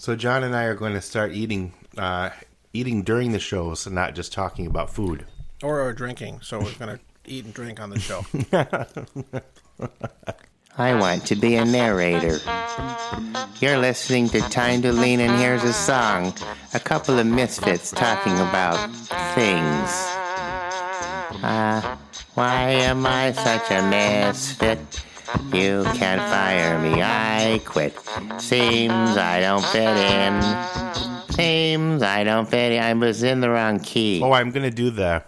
So John and I are going to start eating during the shows and not just talking about food. Or drinking. So we're going to eat and drink on the show. I want to be a narrator. You're listening to Time to Lean, and here's a song. A couple of misfits talking about things. Why am I such a misfit? You can't fire me, I quit. Seems I don't fit in. Seems I don't fit in. I was in the wrong key. Oh, I'm doing the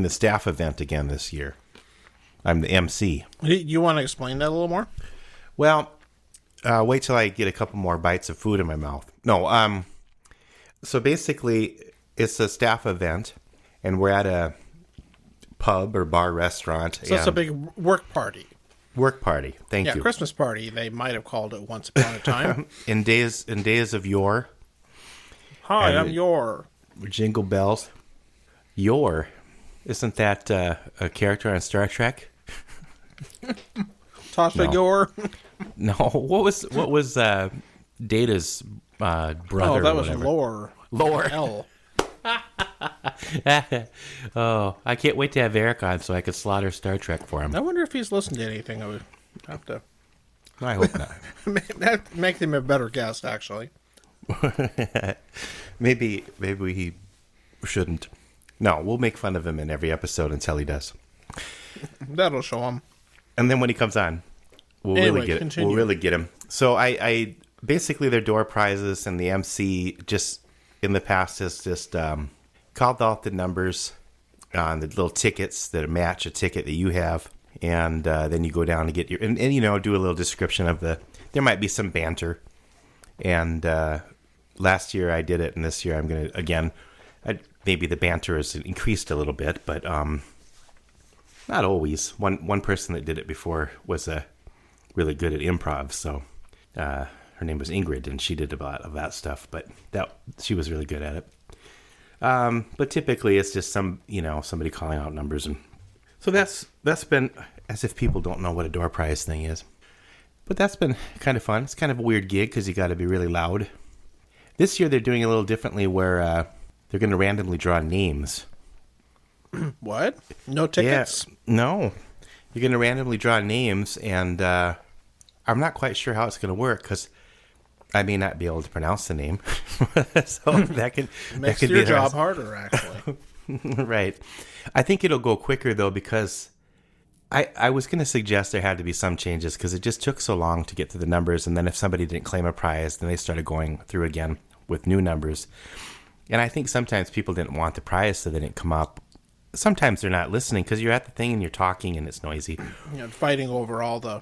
staff event again this year. I'm the MC. You want to explain that a little more? Well, wait till I get a couple more bites of food in my mouth. No, so basically, it's a staff event, and we're at a pub or bar restaurant. So it's a big work party. Work party. Thank you. Yeah, Christmas party. They might have called it once upon a time. in days of yore. Hi, I'm Yor. Jingle bells. Yor. Isn't that a character on Star Trek? Tasha Yor. No. What was Data's brother? Oh, that was Lore. Lore. L. Oh, I can't wait to have Eric on so I could slaughter Star Trek for him. I wonder if he's listened to anything. I would have to. I hope not. That makes him a better guest, actually. Maybe he shouldn't. No, we'll make fun of him in every episode until he does. That'll show him. And then when he comes on, we'll really get it. We'll really get him. So I basically their door prizes, and the MC just in the past has just called out the numbers on the little tickets that match a ticket that you have, and then you go down to get your and do a little description of there might be some banter. And last year I did it, and this year I'm gonna again. Maybe the banter has increased a little bit, but not always. One person that did it before was really good at improv, so her name was Ingrid, and she did a lot of that stuff. But she was really good at it. But typically, it's just somebody calling out numbers, and so that's been as if people don't know what a door prize thing is. But that's been kind of fun. It's kind of a weird gig because you got to be really loud. This year they're doing it a little differently, where they're going to randomly draw names. What? No tickets? Yeah, no. You're going to randomly draw names, and I'm not quite sure how it's going to work because I may not be able to pronounce the name. So that could makes your job harder, actually. Right. I think it'll go quicker, though, because I was going to suggest there had to be some changes because it just took so long to get to the numbers, and then if somebody didn't claim a prize, then they started going through again with new numbers. And I think sometimes people didn't want the prize, so they didn't come up. Sometimes they're not listening because you're at the thing and you're talking and it's noisy. Fighting over all the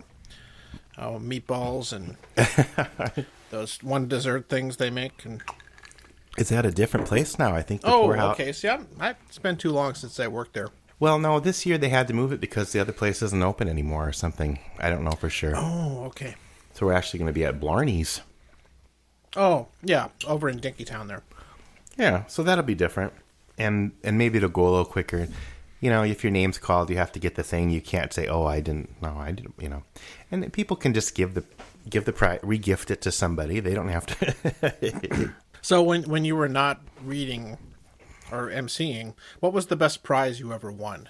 meatballs and those one dessert things they make. And is that a different place now? I think. Okay. See, it's been too long since I worked there. Well, no, this year they had to move it because the other place isn't open anymore or something. I don't know for sure. Oh, okay. So we're actually going to be at Blarney's. Oh, yeah, over in Dinkytown there. Yeah, so that'll be different, and maybe it'll go a little quicker. If your name's called, you have to get the thing. You can't say, "Oh, I didn't." And people can just give the prize, re-gift it to somebody. They don't have to. So when you were not reading or emceeing, what was the best prize you ever won?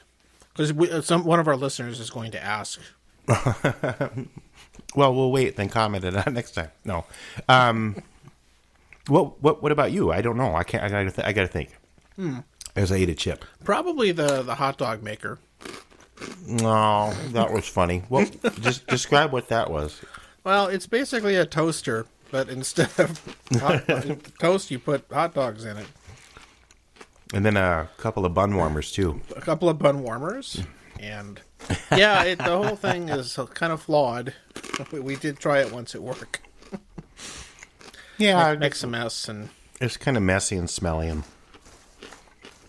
Because one of our listeners is going to ask. Well, we'll wait, then comment it on next time. No. What about you? I don't know. I can't. I gotta think. As I ate a chip. Probably the hot dog maker. No, that was funny. Well, just describe what that was. Well, it's basically a toaster, but instead of toast, you put hot dogs in it. And then a couple of bun warmers too. A couple of bun warmers, and yeah, the whole thing is kind of flawed. We did try it once at work. Yeah, it makes a mess, and it's kind of messy and smelly, and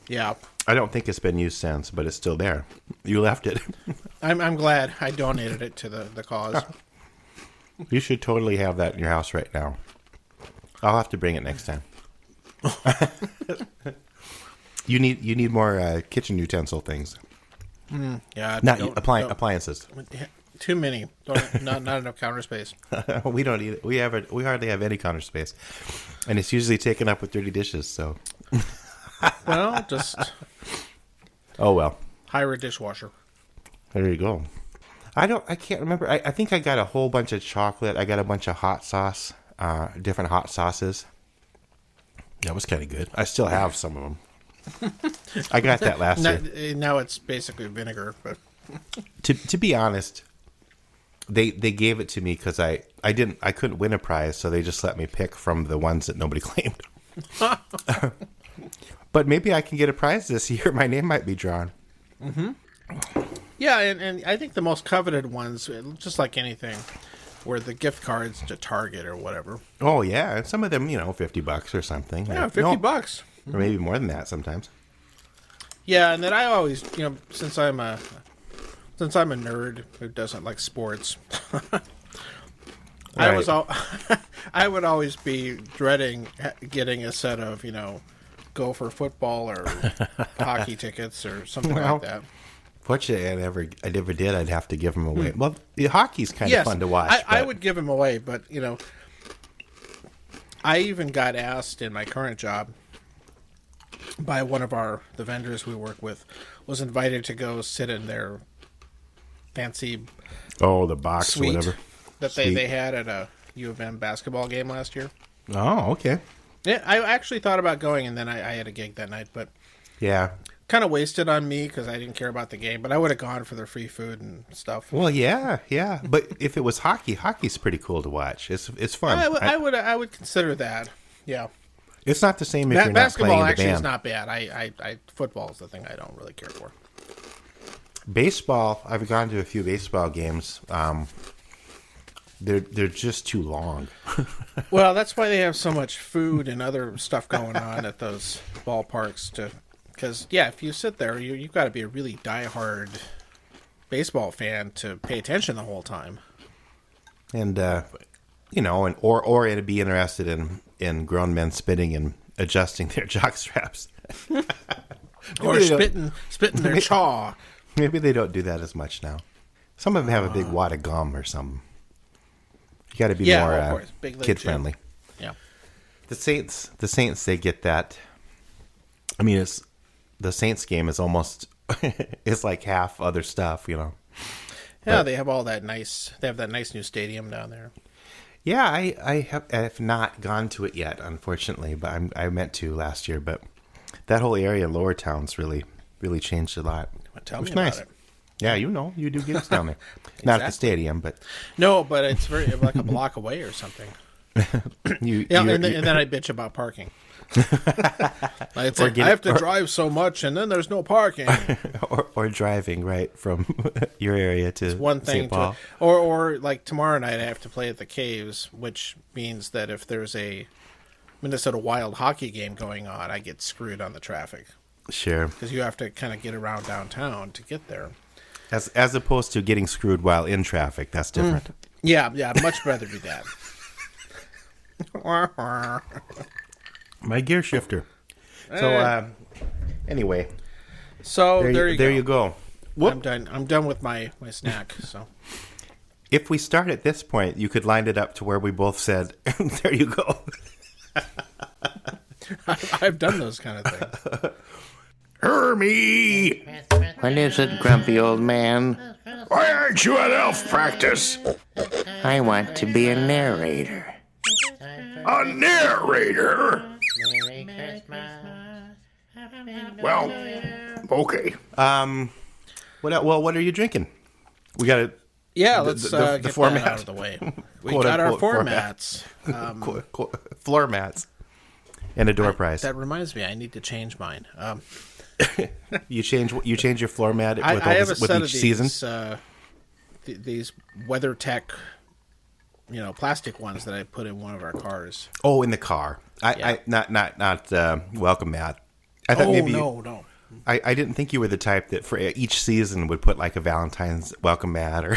yeah, I don't think it's been used since, but it's still there. You left it. I'm glad I donated it to the cause. You should totally have that in your house right now. I'll have to bring it next time. You need more kitchen utensil things. Yeah, not appliances. too many. Not enough counter space. We don't eat it. We hardly have any counter space, and it's usually taken up with dirty dishes. So, well, just oh well. Hire a dishwasher. There you go. I can't remember. I think I got a whole bunch of chocolate. I got a bunch of hot sauce, different hot sauces. That was kind of good. I still have some of them. I got that last year. Now it's basically vinegar. But to be honest, they gave it to me because I couldn't win a prize, so they just let me pick from the ones that nobody claimed. But maybe I can get a prize this year. My name might be drawn. Mm-hmm. Yeah, and I think the most coveted ones, just like anything, were the gift cards to Target or whatever. Oh yeah, and some of them, $50 or something. Yeah, $50, or maybe more than that sometimes. Yeah, and then I always, since I'm a nerd who doesn't like sports, I would always be dreading getting a set of Gopher football or hockey tickets or something like that. Fortunately, I never did. I'd have to give them away. Well, the hockey's kind of fun to watch. I would give them away, but I even got asked in my current job by one of the vendors we work with, was invited to go sit in their fancy the box suite or whatever that they had at a U of M basketball game last year. Oh, okay. Yeah, I actually thought about going, and then I had a gig that night, but yeah, kind of wasted on me because I didn't care about the game. But I would have gone for their free food and stuff. Well, yeah. But if it was hockey's pretty cool to watch. It's fun. I would consider that. Yeah. It's not the same if you're not playing basketball. the Actually, band. is not bad. Football is the thing I don't really care for. Baseball. I've gone to a few baseball games. They're just too long. Well, that's why they have so much food and other stuff going on at those ballparks. Because if you sit there, you've got to be a really diehard baseball fan to pay attention the whole time. And or to be interested in grown men spitting and adjusting their jock straps, or spitting their chaw. Maybe they don't do that as much now. Some of them have a big wad of gum or something. You got to be more kid friendly. Yeah. The Saints, they get that. I mean, the Saints game is almost it's like half other stuff, Yeah, but they have all that nice. They have that nice new stadium down there. Yeah, I have not gone to it yet, unfortunately, but I meant to last year. But that whole area in Lower Town's really changed a lot. Tell me about it. Yeah, you do gigs down there. Not at the stadium, but no, but it's like a block away or something. And then I bitch about parking. I have to drive so much, and then there's no parking. or driving right from your area to it's one thing St. Paul. Or like tomorrow night, I have to play at the Caves, which means that if there's a Minnesota Wild hockey game going on, I get screwed on the traffic. Sure, because you have to kind of get around downtown to get there. As opposed to getting screwed while in traffic, that's different. Yeah, I'd much rather do that. My gear shifter. So, anyway. So there you go. Whoop. I'm done with my snack. So, if we start at this point, you could line it up to where we both said, "There you go." I've done those kind of things. Hermie! What is it, grumpy old man? Why aren't you at elf practice? I want to be a narrator. A narrator? Merry Christmas. Well, okay. What are you drinking? We got to. Yeah, let's get the format that out of the way. We got our formats. Floor mats. And a door prize. That reminds me, I need to change mine. You change your floor mat with, I have a set each of season? These WeatherTech, plastic ones that I put in one of our cars. Oh, in the car. Not welcome mat. I thought no. I didn't think you were the type that for each season would put like a Valentine's welcome mat or.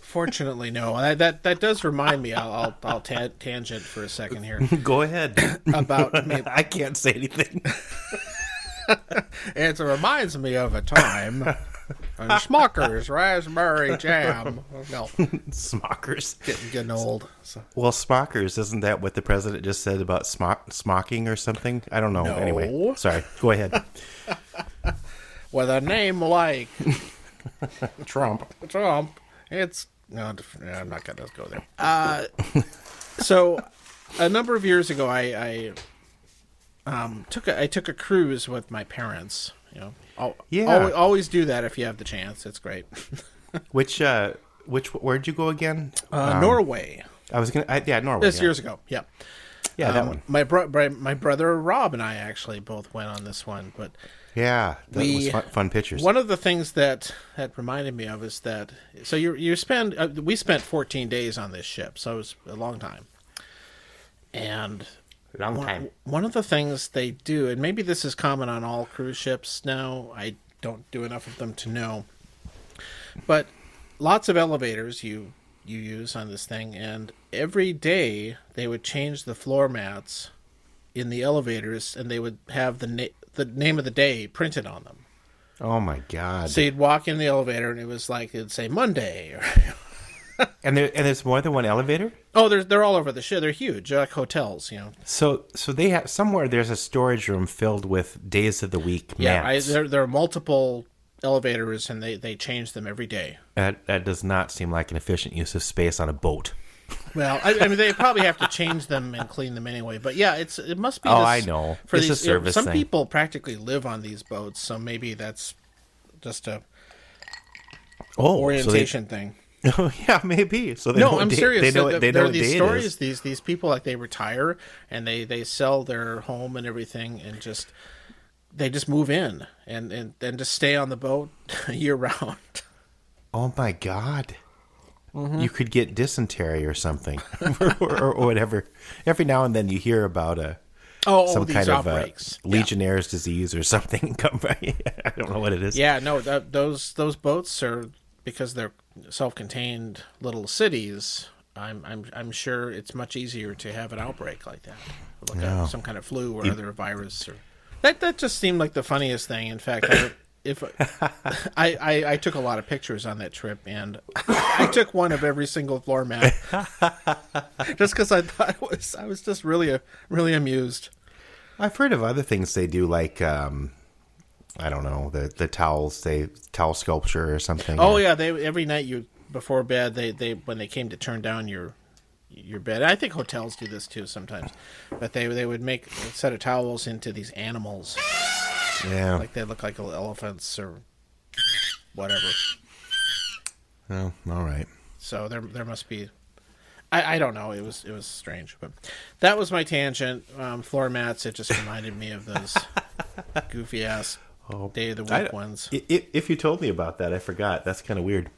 Fortunately, no. That does remind me. I'll tangent for a second here. Go ahead. About maybe, I can't say anything. It reminds me of a time And Smucker's raspberry jam. No, Smockers. getting old. So. Well, Smockers, isn't that what the president just said about smocking or something? I don't know. No. Anyway, sorry. Go ahead. With a name like Trump. It's no. I'm not gonna go there. So, a number of years ago, I took a cruise with my parents. You know, always do that if you have the chance. It's great. Where'd you go again? Norway. I was gonna, Norway. This years ago, yeah. Yeah, that one. My brother Rob and I actually both went on this one, but yeah, that was fun pictures. One of the things that reminded me of is that we spent 14 days on this ship, so it was a long time. And one of the things they do, and maybe this is common on all cruise ships now, I don't do enough of them to know, but lots of elevators you use on this thing, and every day they would change the floor mats in the elevators, and they would have the name of the day printed on them. Oh my God! So you'd walk in the elevator, and it was like it'd say Monday. and there's more than one elevator? Oh, they're all over the ship. They're huge. They're like hotels, you know. So they have somewhere. There's a storage room filled with days of the week mats. Yeah, there are multiple elevators, and they change them every day. That does not seem like an efficient use of space on a boat. Well, I mean, they probably have to change them and clean them anyway. But yeah, it must be. Oh, I know. For it's these, a service some thing. people practically live on these boats, so maybe that's just a orientation thing. Oh yeah, maybe. So I'm serious. They know there are what these day stories. it is. These people, like, they retire and they sell their home and everything, and they just move in and just stay on the boat year round. Oh my God. Mm-hmm. You could get dysentery or something, or whatever. Every now and then you hear about some these kind outbreaks. of Legionnaire's disease or something. I don't know what it is. Yeah, no, those boats are, because they're self-contained little cities. I'm sure it's much easier to have an outbreak like that, like some kind of flu or other virus. Or that just seemed like the funniest thing. In fact, I took a lot of pictures on that trip, and I took one of every single floor mat, just because I thought I was just really amused. I've heard of other things they do, like I don't know, the towels, towel sculpture or something. Oh yeah, every night before bed they when they came to turn down your bed. I think hotels do this too sometimes, but they would make a set of towels into these animals. Yeah, like they look like elephants or whatever. Oh, all right. So there must be. I don't know. It was strange, but that was my tangent. Floor mats. It just reminded me of those goofy ass day of the week ones. If you told me about that, I forgot. That's kind of weird.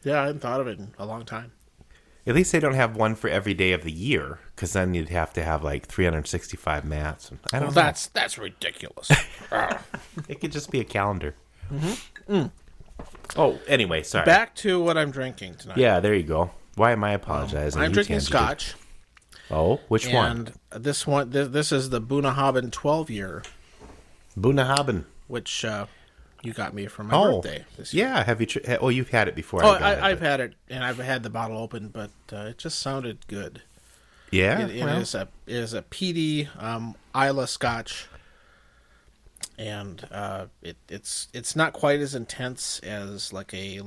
Yeah, I hadn't thought of it in a long time. At least they don't have one for every day of the year, because then you'd have to have like 365 mats. I don't know. That's ridiculous. It could just be a calendar. Mm-hmm. Mm. Oh, anyway, sorry. Back to what I'm drinking tonight. Yeah, there you go. Why am I apologizing? I'm drinking scotch. Oh, which one? And this one, this is the Bunnahabhain 12-year. Bunnahabhain. Which you got me for my birthday this year. Yeah, have you? You've had it before. I've had it, and I've had the bottle open, but it just sounded good. Yeah, it is a peaty Islay Scotch, and it's not quite as intense as like a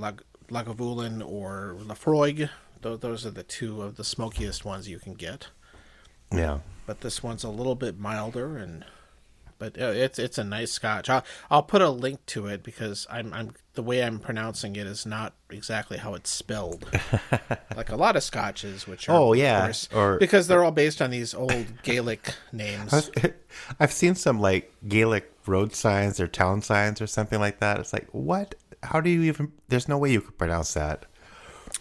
Lagavulin or Lafroig. Those are the two of the smokiest ones you can get. Yeah, but this one's a little bit milder, but it's a nice Scotch. I'll put a link to it, because I'm the way I'm pronouncing it is not exactly how it's spelled. Like a lot of Scotches, which are course, because they're all based on these old Gaelic names. I've seen some like Gaelic road signs or town signs or something like that. It's like, what? How do you even? There's no way you could pronounce that.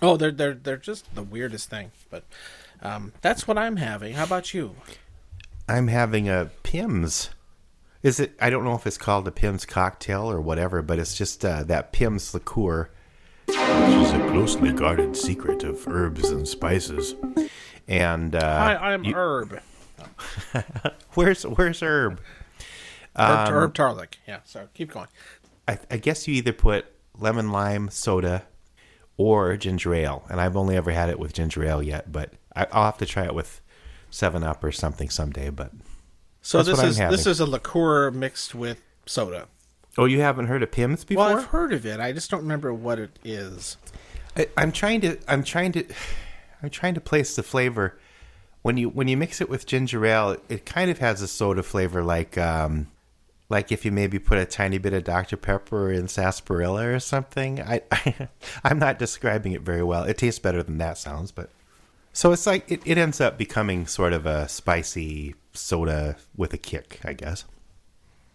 Oh, they're just the weirdest thing. But that's what I'm having. How about you? I'm having a Pimm's. Is it? I don't know if it's called a Pimm's cocktail or whatever, but it's just that Pimm's liqueur, which is a closely guarded secret of herbs and spices. And I'm Herb. Where's Herb? Herb Tarlick. Yeah. So keep going. I guess you either put lemon lime soda or ginger ale, and I've only ever had it with ginger ale yet, but I'll have to try it with 7-Up or something someday. But so this is a liqueur mixed with soda. Oh, you haven't heard of Pimm's before? Well, I've heard of it. I just don't remember what it is. I'm trying to place the flavor. When you mix it with ginger ale, it kind of has a soda flavor, like if you maybe put a tiny bit of Dr. Pepper in sarsaparilla or something. I'm not describing it very well. It tastes better than that sounds, but so it's like it ends up becoming sort of a spicy soda with a kick, I guess.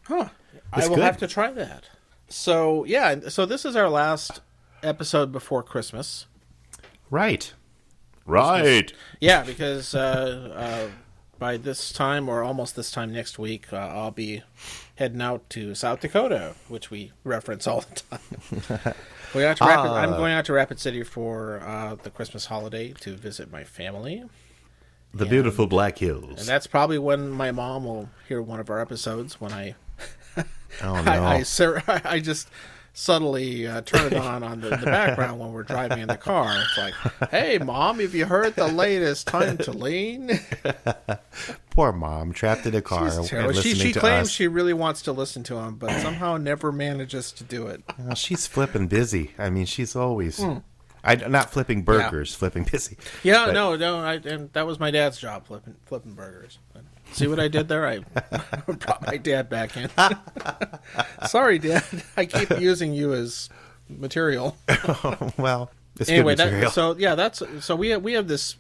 Huh. I will have to try that. So yeah, so this is our last episode before Christmas. Right. Yeah, because by this time, or almost this time next week, I'll be heading out to South Dakota, which we reference all the time. I'm going out to Rapid City for the Christmas holiday to visit my family. The beautiful Black Hills. And that's probably when my mom will hear one of our episodes, when I oh, no. I just subtly turn it on the background when we're driving in the car. It's like, hey, Mom, have you heard the latest Time to Lean? Poor Mom, trapped in a car. She claims she really wants to listen to him, but somehow never manages to do it. Well, she's flipping busy. I mean, she's always... not flipping burgers, flipping busy. Yeah, but... no, and that was my dad's job, flipping burgers. See what I did there? I brought my dad back in. Sorry, Dad. I keep using you as material. Well, it's anyway, good material. So we have this,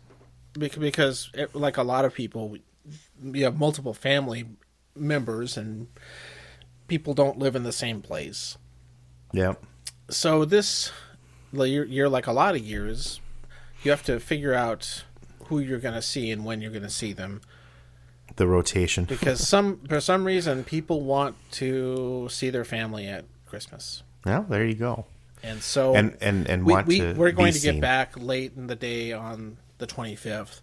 because like a lot of people, we have multiple family members and people don't live in the same place. Yeah. So this year, like a lot of years, you have to figure out who you're going to see and when you're going to see them. The rotation. Because for some reason, people want to see their family at Christmas. Well, there you go. And so we're going to get back late in the day on the 25th,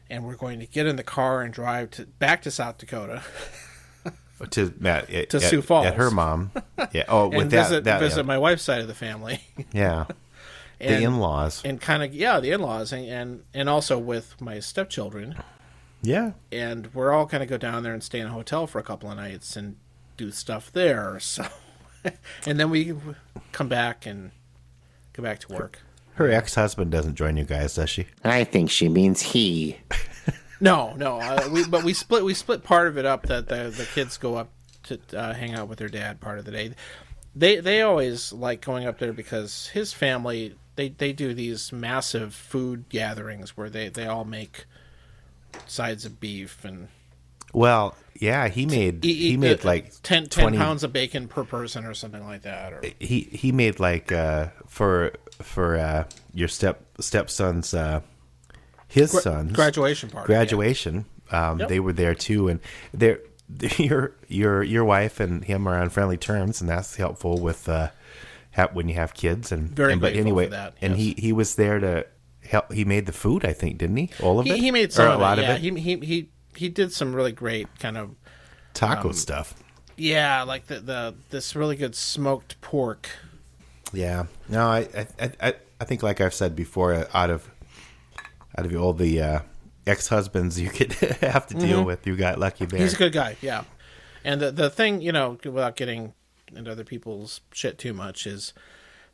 and we're going to get in the car and drive back to South Dakota. to Sioux Falls. At her mom. Yeah. Oh, with visit my wife's side of the family. Yeah. The in-laws. And the in-laws, and also with my stepchildren. Yeah. And we're all going to go down there and stay in a hotel for a couple of nights and do stuff there. So, and then we come back and go back to work. Her ex-husband doesn't join you guys, does she? I think she means he. No. But we split part of it up, that the kids go up to hang out with their dad part of the day. They always like going up there because his family, they do these massive food gatherings where they all make sides of beef and he made like 10 pounds of bacon per person or something like that, or he made like for your stepson's his son's graduation party. They were there too, and your wife and him are on friendly terms, and that's helpful with when you have kids. But anyway, for that, yes. And he was there to help. He made the food, I think, didn't he? All of it. He made some of it. Yeah, he did some really great kind of taco stuff. Yeah, like this really good smoked pork. Yeah. No, I think, like I've said before, out of all the ex-husbands you could have to deal with, you got lucky there. He's a good guy, yeah. And the thing, without getting into other people's shit too much, is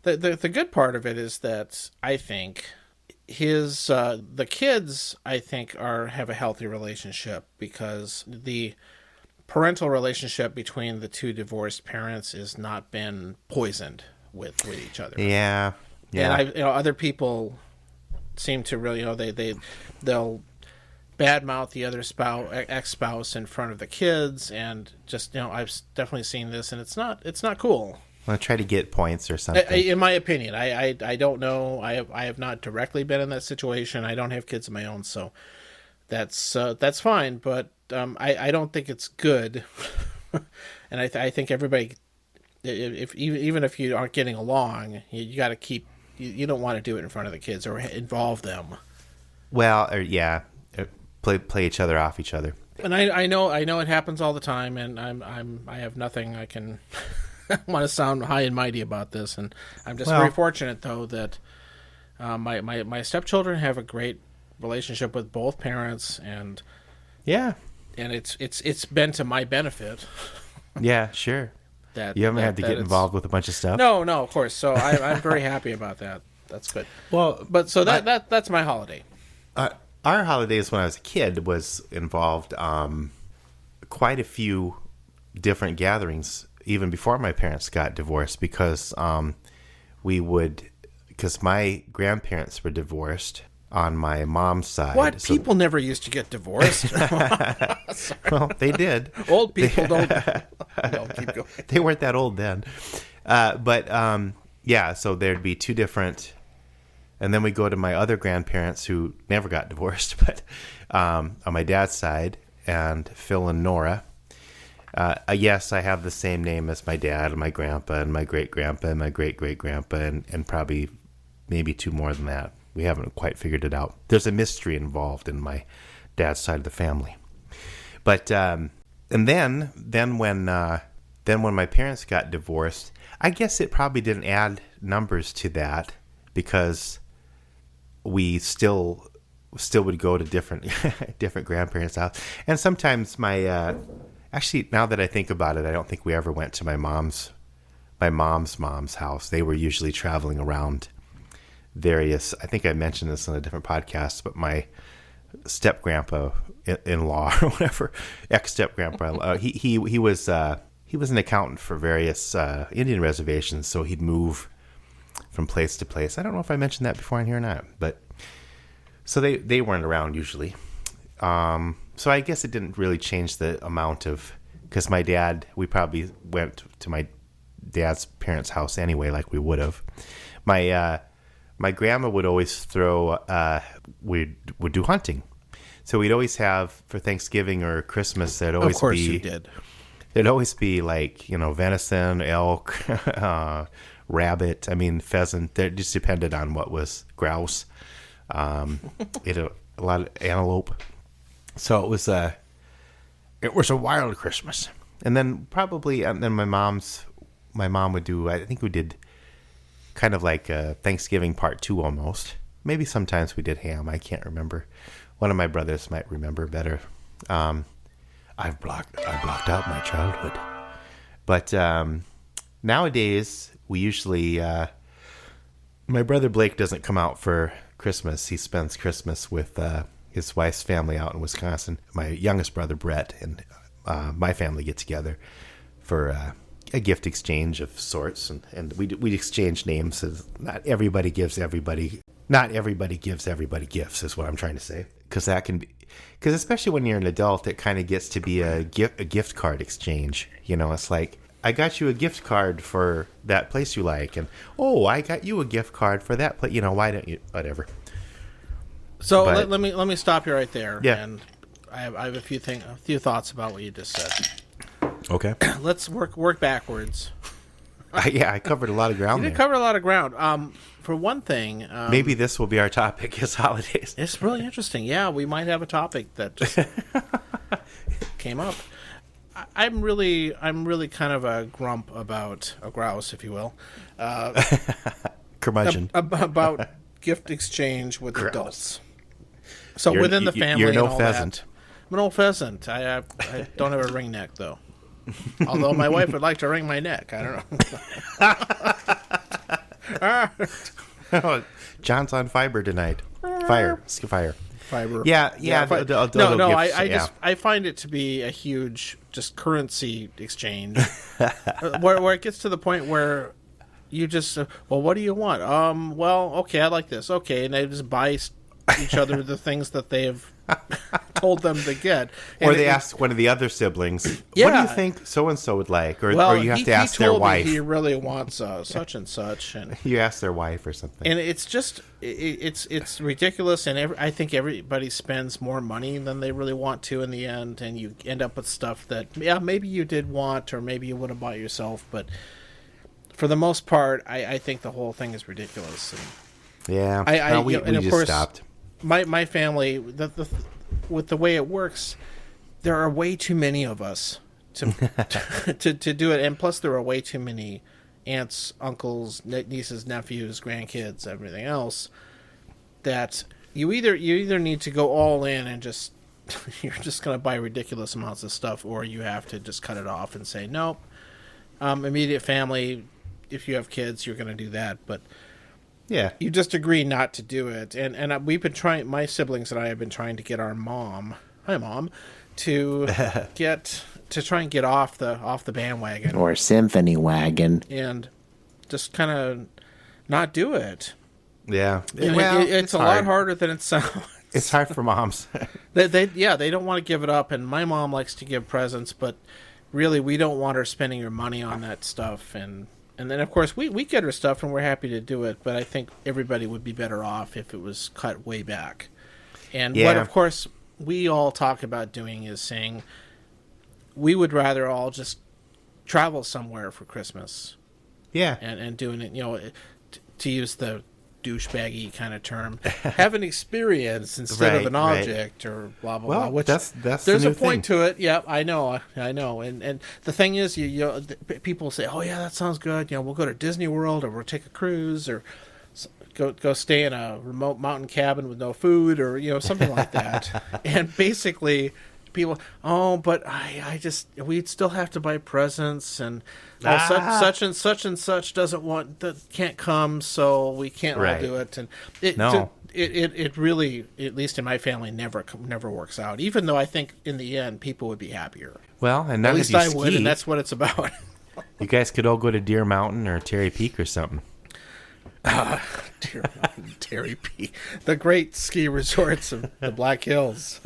the good part of it is that I think the kids, I think, have a healthy relationship, because the parental relationship between the two divorced parents has not been poisoned with each other. Yeah. And other people seem to really, they'll badmouth the other ex-spouse in front of the kids, and just, I've definitely seen this, and it's not cool. I'll try to get points or something. In my opinion, I don't know. I have not directly been in that situation. I don't have kids of my own, so that's fine. But I don't think it's good. And I think everybody, even if you aren't getting along, you got to keep. You don't want to do it in front of the kids or involve them. Well, play each other off each other. And I know it happens all the time, and I have nothing I can want to sound high and mighty about this, and I'm just very fortunate though that my stepchildren have a great relationship with both parents, and it's been to my benefit. Yeah, sure. That you haven't had to get involved with a bunch of stuff. No, of course. So I'm very happy about that. That's good. Well, but so that's my holiday. Our holidays when I was a kid was involved quite a few different gatherings, even before my parents got divorced, because my grandparents were divorced on my mom's side. What? So, people never used to get divorced. Well, they did. Old people don't. No, keep going. They weren't that old then. So there'd be two different. And then we go to my other grandparents who never got divorced, but on my dad's side, and Phil and Nora. Yes, I have the same name as my dad and my grandpa and my great-grandpa and my great-great-grandpa and probably maybe two more than that. We haven't quite figured it out. There's a mystery involved in my dad's side of the family. But and then when my parents got divorced, I guess it probably didn't add numbers to that because we still would go to different grandparents' house. And sometimes actually, now that I think about it, I don't think we ever went to my mom's house. They were usually traveling around various, I think I mentioned this on a different podcast, but my step-grandpa in law or whatever, ex-step-grandpa, he was an accountant for various Indian reservations, so he'd move from place to place. I don't know if I mentioned that before in here or not, but so they weren't around usually. So I guess it didn't really change the amount of, because my dad, we probably went to my dad's parents' house anyway, like we would have. My grandma would always would do hunting. So we'd always have, for Thanksgiving or Christmas, there'd always be... Of course you did. There'd always be like, venison, elk, rabbit, pheasant. It just depended on what was grouse. It had a lot of antelope. So it was a wild Christmas. And then my mom would do, I think we did kind of like a Thanksgiving part 2 almost. Maybe sometimes we did ham. I can't remember. One of my brothers might remember better. I blocked out my childhood. But nowadays, we usually... my brother Blake doesn't come out for Christmas. He spends Christmas with his wife's family out in Wisconsin. My youngest brother, Brett, and my family get together for a gift exchange of sorts. And we exchange names. Not everybody gives everybody gifts, is what I'm trying to say. Because especially when you're an adult, it kind of gets to be a gift card exchange. It's like, I got you a gift card for that place you like, and I got you a gift card for that place. Why don't you? Whatever. So let me stop you right there. Yeah. And I have a few thoughts about what you just said. Okay. Let's work backwards. I covered a lot of ground. You did cover a lot of ground. For one thing, maybe this will be our topic: is holidays. It's really interesting. Yeah, we might have a topic that just came up. I'm really kind of a grump about a grouse, if you will. Curmudgeon. About gift exchange with adults. So within the family, you're no and all pheasant. I'm an old pheasant. I don't have a ring neck though. Although my wife would like to wring my neck. I don't know. John's on fiber tonight. Fire. Fiber. Yeah. I find it to be a huge just currency exchange, where it gets to the point where you just what do you want? Okay, I like this. Okay, and they just buy each other the things that they've told them to get. Or they ask one of the other siblings, what do you think so-and-so would like? Or you have to ask their wife. He really wants such and such. And you ask their wife or something. And it's just, it's ridiculous. And I think everybody spends more money than they really want to in the end. And you end up with stuff that, maybe you did want, or maybe you would have bought yourself. But for the most part, I think the whole thing is ridiculous. And we just course, stopped. My family, with the way it works, there are way too many of us to do it. And plus, there are way too many aunts, uncles, nieces, nephews, grandkids, everything else, that you either need to go all in and just you're just going to buy ridiculous amounts of stuff, or you have to just cut it off and say nope. Immediate family, if you have kids, you're going to do that, but yeah, you just agree not to do it. And we've been trying. My siblings and I have been trying to get our mom, hi mom, to try and get off the bandwagon or symphony wagon, and just kind of not do it. Yeah, it's a lot harder than it sounds. It's hard for moms. they don't want to give it up, and my mom likes to give presents, but really we don't want her spending her money on that stuff. And then of course we get her stuff, and we're happy to do it, but I think everybody would be better off if it was cut way back. And what of course we all talk about doing is saying we would rather all just travel somewhere for Christmas. Yeah. And doing it, to use the douchebaggy kind of term, have an experience instead of an object or blah blah blah. Which that's there's the a point thing. to it. Yeah, I know. And the thing is, people say, oh yeah, that sounds good. We'll go to Disney World, or we'll take a cruise, or go stay in a remote mountain cabin with no food, or something like that. And basically, people, but we'd still have to buy presents, and such and such can't come, so we can't all do it. And it really, at least in my family, never works out. Even though I think in the end people would be happier. Well, and at least I would, and that's what it's about. You guys could all go to Deer Mountain or Terry Peak or something. Deer Mountain, Terry Peak, the great ski resorts of the Black Hills.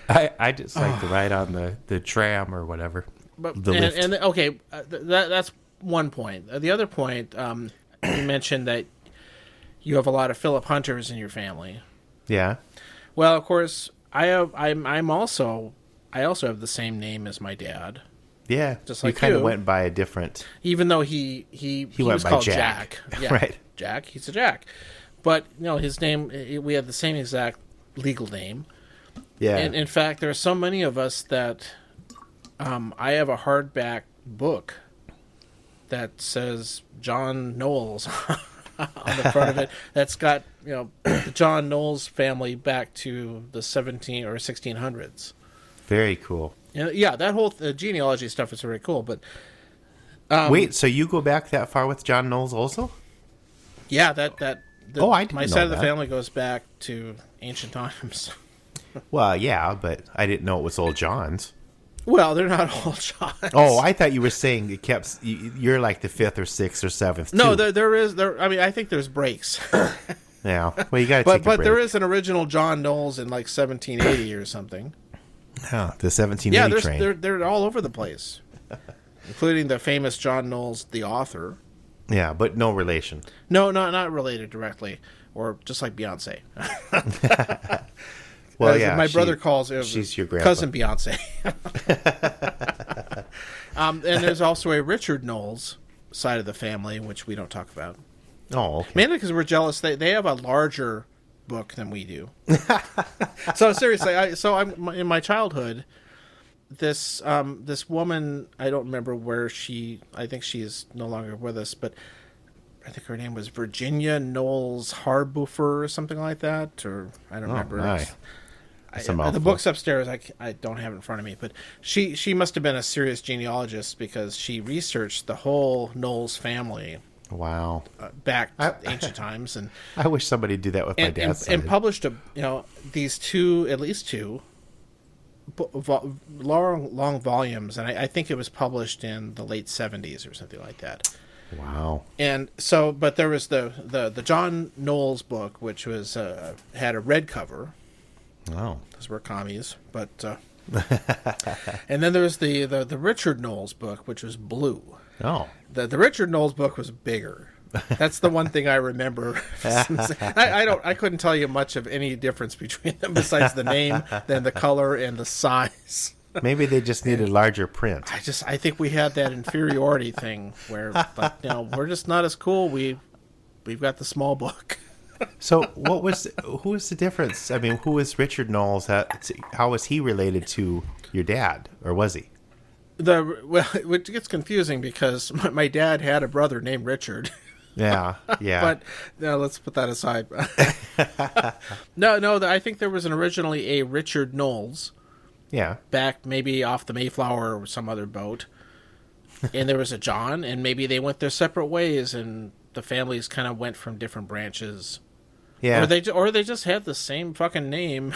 I just like to ride on the tram or whatever. But the lift. Okay, that's one point. The other point, you mentioned that you have a lot of Philip Hunters in your family. Yeah. Well, of course, I also have the same name as my dad. Yeah, just like you kind of went by a different. Even though he went was by called Jack. Yeah, right? Jack. He's a Jack, but his name. We had the same exact legal name. Yeah. And in fact, there are so many of us that I have a hardback book that says John Knowles on the front of it. That's got the John Knowles family back to the 17 or 1600s. Very cool. Yeah, that whole genealogy stuff is very cool. But wait, so you go back that far with John Knowles also? Yeah, I didn't my know side of the that. family goes back to ancient times. Well, yeah, but I didn't know it was old John's. Well, they're not all Johns. Oh, I thought you were saying it kept. You're like the fifth or sixth or seventh. No, too. there is. I mean, I think there's breaks. Yeah, well, you got to take a break. But there is an original John Knowles in like 1780 or something. Oh, the 1780 train. They're all over the place, including the famous John Knowles, the author. Yeah, but no relation. No, not related directly, or just like Beyonce. Well, yeah, my brother calls it. She's your grandpa. Cousin Beyonce. And there's also a Richard Knowles side of the family, which we don't talk about. Oh, okay. Mainly because we're jealous. They have a larger book than we do. So seriously, I'm in my childhood. This woman, I don't remember where I think she is no longer with us, but I think her name was Virginia Knowles Harbofer or something like that, or I don't remember. My. The book's upstairs. I don't have it in front of me, but she must have been a serious genealogist because she researched the whole Knowles family. Wow. Back to ancient times, and I wish somebody'd do that with my dad's side. And published these at least two long volumes, and I think it was published in the late 70s or something like that. Wow. And so, but there was the John Knowles book, which was had a red cover. Oh, those were commies, but and then there was the Richard Knowles book, which was blue. Oh, the Richard Knowles book was bigger. That's the one thing I remember. I couldn't tell you much of any difference between them besides the name, then the color and the size. Maybe they just needed larger print. I think we had that inferiority thing where, we're just not as cool. We've got the small book. So who was the difference? I mean, who was Richard Knowles? How was he related to your dad, or was he? It gets confusing because my dad had a brother named Richard. Yeah. But no, let's put that aside. No, I think there was originally a Richard Knowles. Yeah. Back maybe off the Mayflower or some other boat. And there was a John, and maybe they went their separate ways, and the families kind of went from different branches. Yeah. Or they just had the same fucking name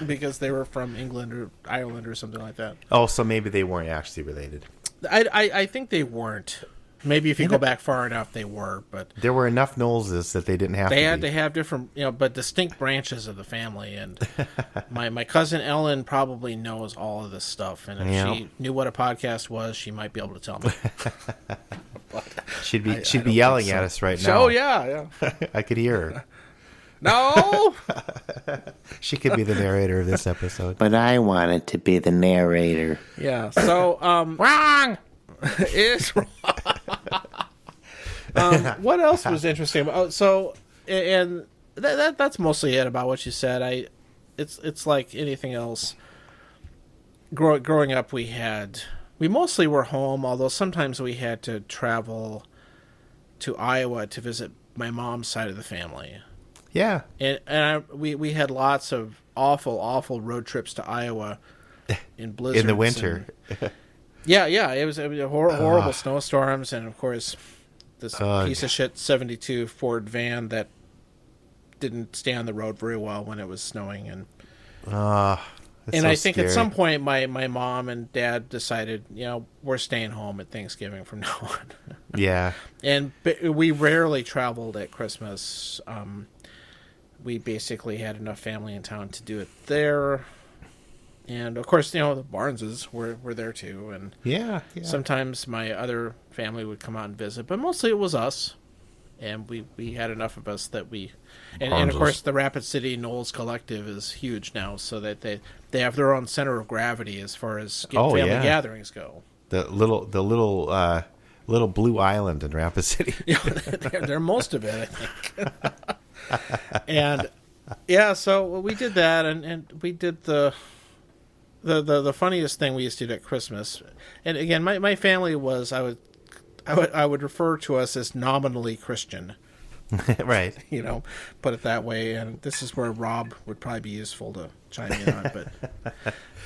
because they were from England or Ireland or something like that. Oh, so maybe they weren't actually related. I think they weren't. Maybe if you go back far enough, they were, but there were enough Knowleses that they didn't have. They had to have different, but distinct branches of the family. And my cousin Ellen probably knows all of this stuff, and if she knew what a podcast was, she might be able to tell me. she'd be yelling at us right now. Oh yeah. I could hear her. No, she could be the narrator of this episode. But I wanted to be the narrator. Yeah. So wrong. Is wrong. What else was interesting about? So, and that's mostly it about what you said. It's like anything else. Growing up, we mostly were home, although sometimes we had to travel to Iowa to visit my mom's side of the family. Yeah, and we had lots of awful road trips to Iowa in blizzards in the winter. Yeah, it was horrible snowstorms, and of course, this piece of shit 72 Ford van that didn't stay on the road very well when it was snowing, and I think at some point my mom and dad decided, we're staying home at Thanksgiving from now on. Yeah, and we rarely traveled at Christmas. We basically had enough family in town to do it there. And, of course, the Barneses were there, too. And yeah. Sometimes my other family would come out and visit. But mostly it was us. And we had enough of us that we... And of course, the Rapid City Knowles Collective is huge now. So that they have their own center of gravity as far as family gatherings go. The little blue island in Rapid City. They're most of it, I think. And, yeah, so we did that. And we did the funniest thing we used to do at Christmas, and again, my family was I would refer to us as nominally Christian, right? Put it that way. And this is where Rob would probably be useful to chime in on.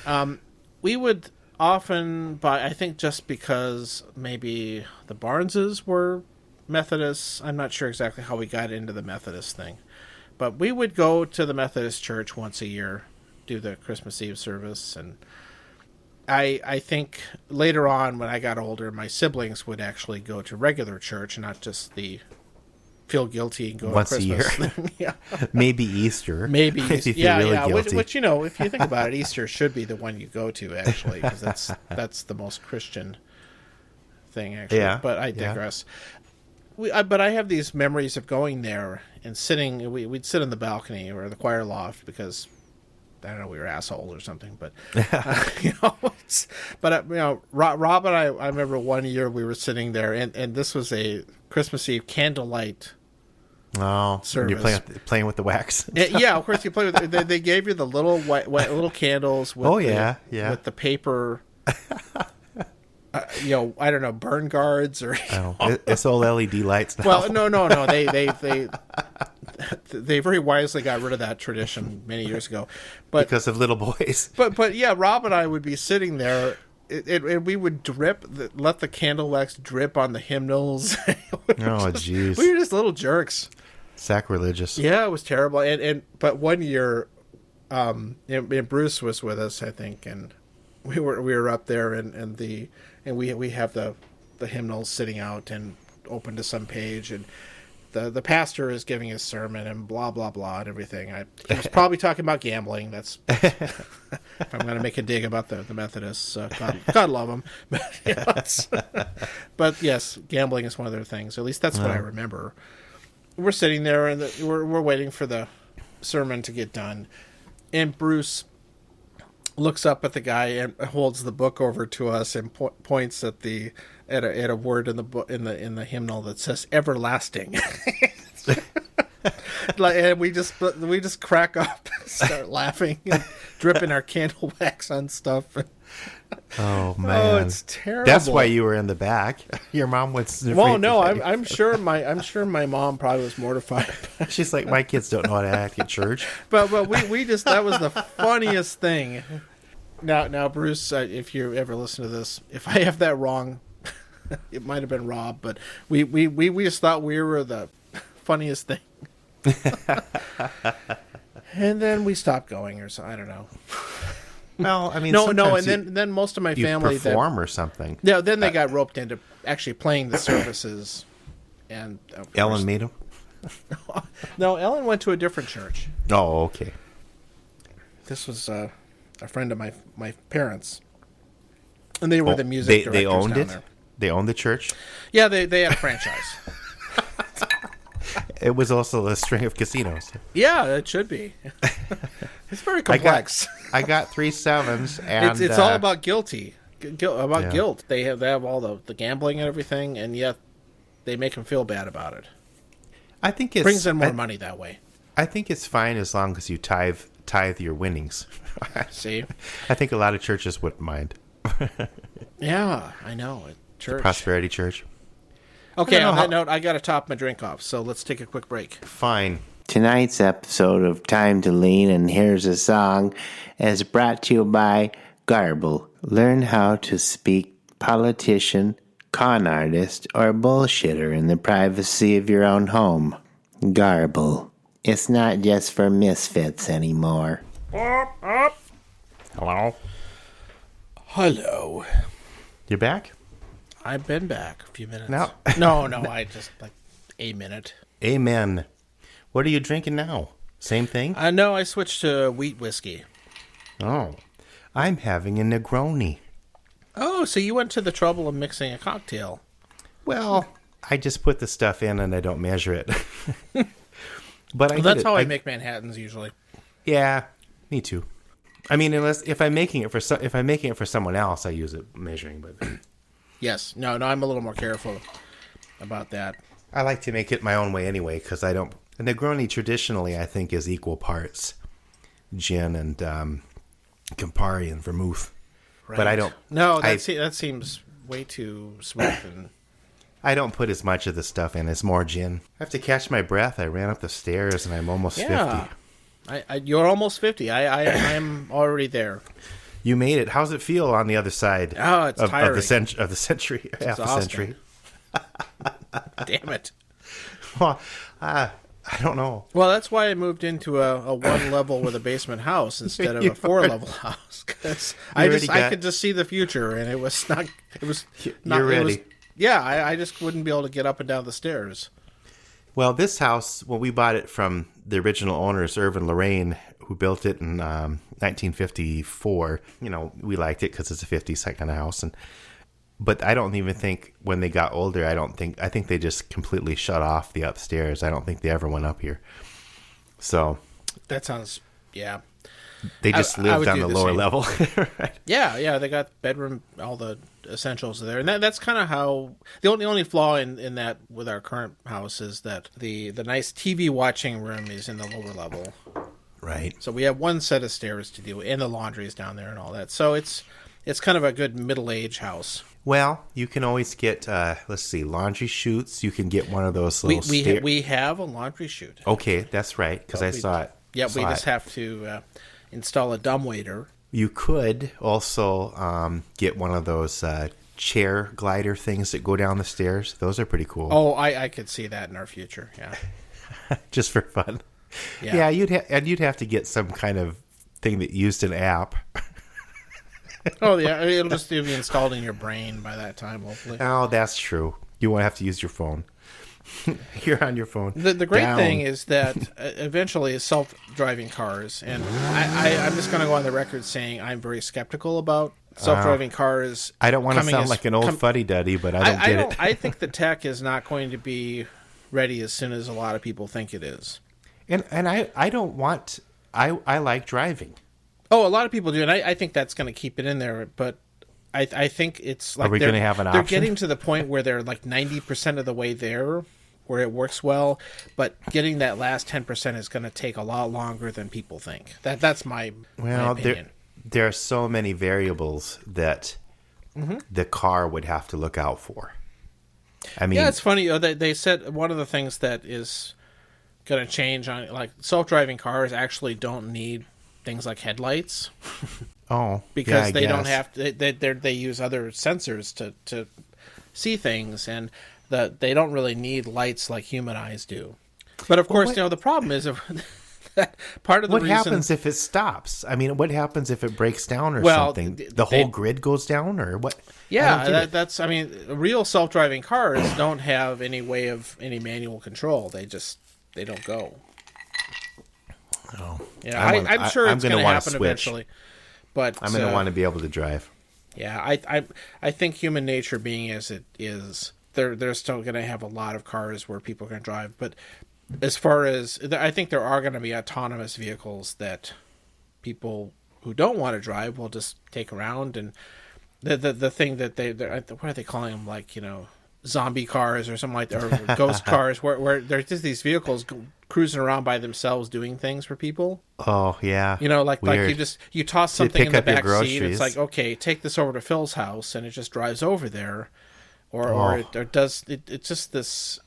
But we would often buy. I think just because maybe the Barneses were Methodists. I'm not sure exactly how we got into the Methodist thing, but we would go to the Methodist church once a year. Do the Christmas Eve service, and I think later on when I got older, my siblings would actually go to regular church, not just the feel guilty and go once to Christmas a year. thing. Yeah, maybe Easter. Maybe if yeah, really yeah. Guilty. Which if you think about it, Easter should be the one you go to actually, because that's the most Christian thing actually. Yeah, but I digress. But I have these memories of going there and sitting. We'd sit in the balcony or the choir loft because. I don't know, we were assholes or something, but Rob and I remember one year we were sitting there, and this was a Christmas Eve candlelight. Oh, service. You're playing with the wax. Yeah, of course you play with. They gave you the little white little candles. With with the paper. I don't know, burn guards or. It's all LED lights now. Well, no. They very wisely got rid of that tradition many years ago, but because of little boys. But yeah, Rob and I would be sitting there, and we would let the candle wax drip on the hymnals. Jeez, we were just little jerks. Sacrilegious. Yeah, it was terrible. But one year, and Bruce was with us, I think, and we were up there, and we have the hymnals sitting out and open to some page, and the pastor is giving his sermon and blah blah blah and everything. He was probably talking about gambling. That's if I'm going to make a dig about the Methodists. God love them, but yes, gambling is one of their things. At least that's what I remember. We're sitting there and we're waiting for the sermon to get done, and Bruce looks up at the guy and holds the book over to us and points at a word in the book in the hymnal that says everlasting. And we just crack up, start laughing, and dripping our candle wax on stuff. Oh man, oh, it's terrible. That's why you were in the back. Your mom was. Well, no, I'm sure my mom probably was mortified. She's like, my kids don't know how to act at church. But we just, that was the funniest thing. Now, Bruce, if you ever listen to this, if I have that wrong, it might have been Rob, but we just thought we were the funniest thing. And then we stopped going, or so, I don't know. Well, I mean, no, and then most of my family perform or something. No, then they got roped into actually playing the services, and Ellen made them. No, Ellen went to a different church. Oh, okay. This was a friend of my parents, and they were the music directors. They owned down it. There. They owned the church. Yeah, they had a franchise. It was also a string of casinos. Yeah, it should be. It's very complex. I got 3 7s, and it's all about guilt. They have all the gambling and everything, and yet they make them feel bad about it. I think it brings in more money that way. I think it's fine as long as you tithe your winnings. See, I think a lot of churches wouldn't mind. Yeah, I know. Church. The prosperity church. Okay, on that note, I got to top my drink off, so let's take a quick break. Fine. Tonight's episode of Time to Lean and Here's a Song is brought to you by Garble. Learn how to speak politician, con artist, or bullshitter in the privacy of your own home. Garble. It's not just for misfits anymore. Hello. Hello. You back? I've been back a few minutes. No. No, I just like a minute. Amen. What are you drinking now? Same thing? No, I switched to wheat whiskey. Oh. I'm having a Negroni. Oh, so you went to the trouble of mixing a cocktail. Well, I just put the stuff in and I don't measure it. But that's how I make Manhattans usually. Yeah, me too. I mean, unless if I'm making it for someone else, I use it measuring. But yes, no, I'm a little more careful about that. I like to make it my own way anyway, because I don't. A Negroni traditionally, I think, is equal parts gin and Campari and vermouth. Right. But I don't. No, that seems way too smooth. And I don't put as much of the stuff in. It's more gin. I have to catch my breath. I ran up the stairs and I'm almost 50. You're almost 50. I'm already there. You made it. How's it feel on the other side? Oh, it's tiring. Of the century. Half a century. Damn it. Well, I don't know. Well, that's why I moved into a one level with a basement house instead of a 4-level house, because I could just see the future, and it was not. You're ready. I just wouldn't be able to get up and down the stairs. Well, this house, when we bought it from the original owners, Irvin Lorraine, who built it in 1954, we liked it because it's a 50s kind of house. But I don't even think when they got older, I think they just completely shut off the upstairs. I don't think they ever went up here. So that sounds, yeah. They just lived on the lower level. Right? Yeah, they got bedroom, all the essentials there, and that's kind of how the only flaw in that with our current house is that the nice TV watching room is in the lower level. Right. So we have one set of stairs to do, and the laundry is down there and all that. So it's kind of a good middle-age house. Well, you can always get laundry chutes. You can get one of those little we have a laundry chute. Okay, that's right, because I saw it. Yeah, we just have to install a dumbwaiter. You could also get one of those chair glider things that go down the stairs. Those are pretty cool. Oh, I could see that in our future. Yeah, just for fun. Yeah, you'd have to get some kind of thing that used an app. Oh yeah, it'll just be installed in your brain by that time, hopefully. Oh, that's true. You won't have to use your phone. You're on your phone. The great thing is that eventually self-driving cars, and I'm just going to go on the record saying I'm very skeptical about self-driving cars. I don't want to sound like an old fuddy-duddy, but I don't get it. I think the tech is not going to be ready as soon as a lot of people think it is. And I don't want... I like driving. Oh, a lot of people do, and I think that's going to keep it in there, but I think it's like are we going to have an option? They're getting to the point where they're like 90% of the way there where it works well, but getting that last 10% is going to take a lot longer than people think. That's my opinion. There are so many variables that the car would have to look out for. I mean, yeah, it's funny. They said one of the things that is going to change on, like, self-driving cars actually don't need things like headlights. Because they don't have to. They use other sensors to see things, and they don't really need lights like human eyes do. But of course, the problem is part of the reason. What happens if it stops? I mean, what happens if it breaks down or something? The whole grid goes down, or what? Yeah, that's. I mean, real self-driving cars don't have any way of any manual control. They don't go. Oh, yeah, I'm sure it's going to happen eventually. But I'm going to want to be able to drive. Yeah, I think human nature being as it is, they're still going to have a lot of cars where people can drive. But as far as, I think there are going to be autonomous vehicles that people who don't want to drive will just take around. And the thing that what are they calling them? Like, zombie cars or something like that, or ghost cars, where there's just these vehicles cruising around by themselves doing things for people. Oh yeah, like you toss something in the back seat. It's like, okay, take this over to Phil's house, and it just drives over there, or does it? It's just this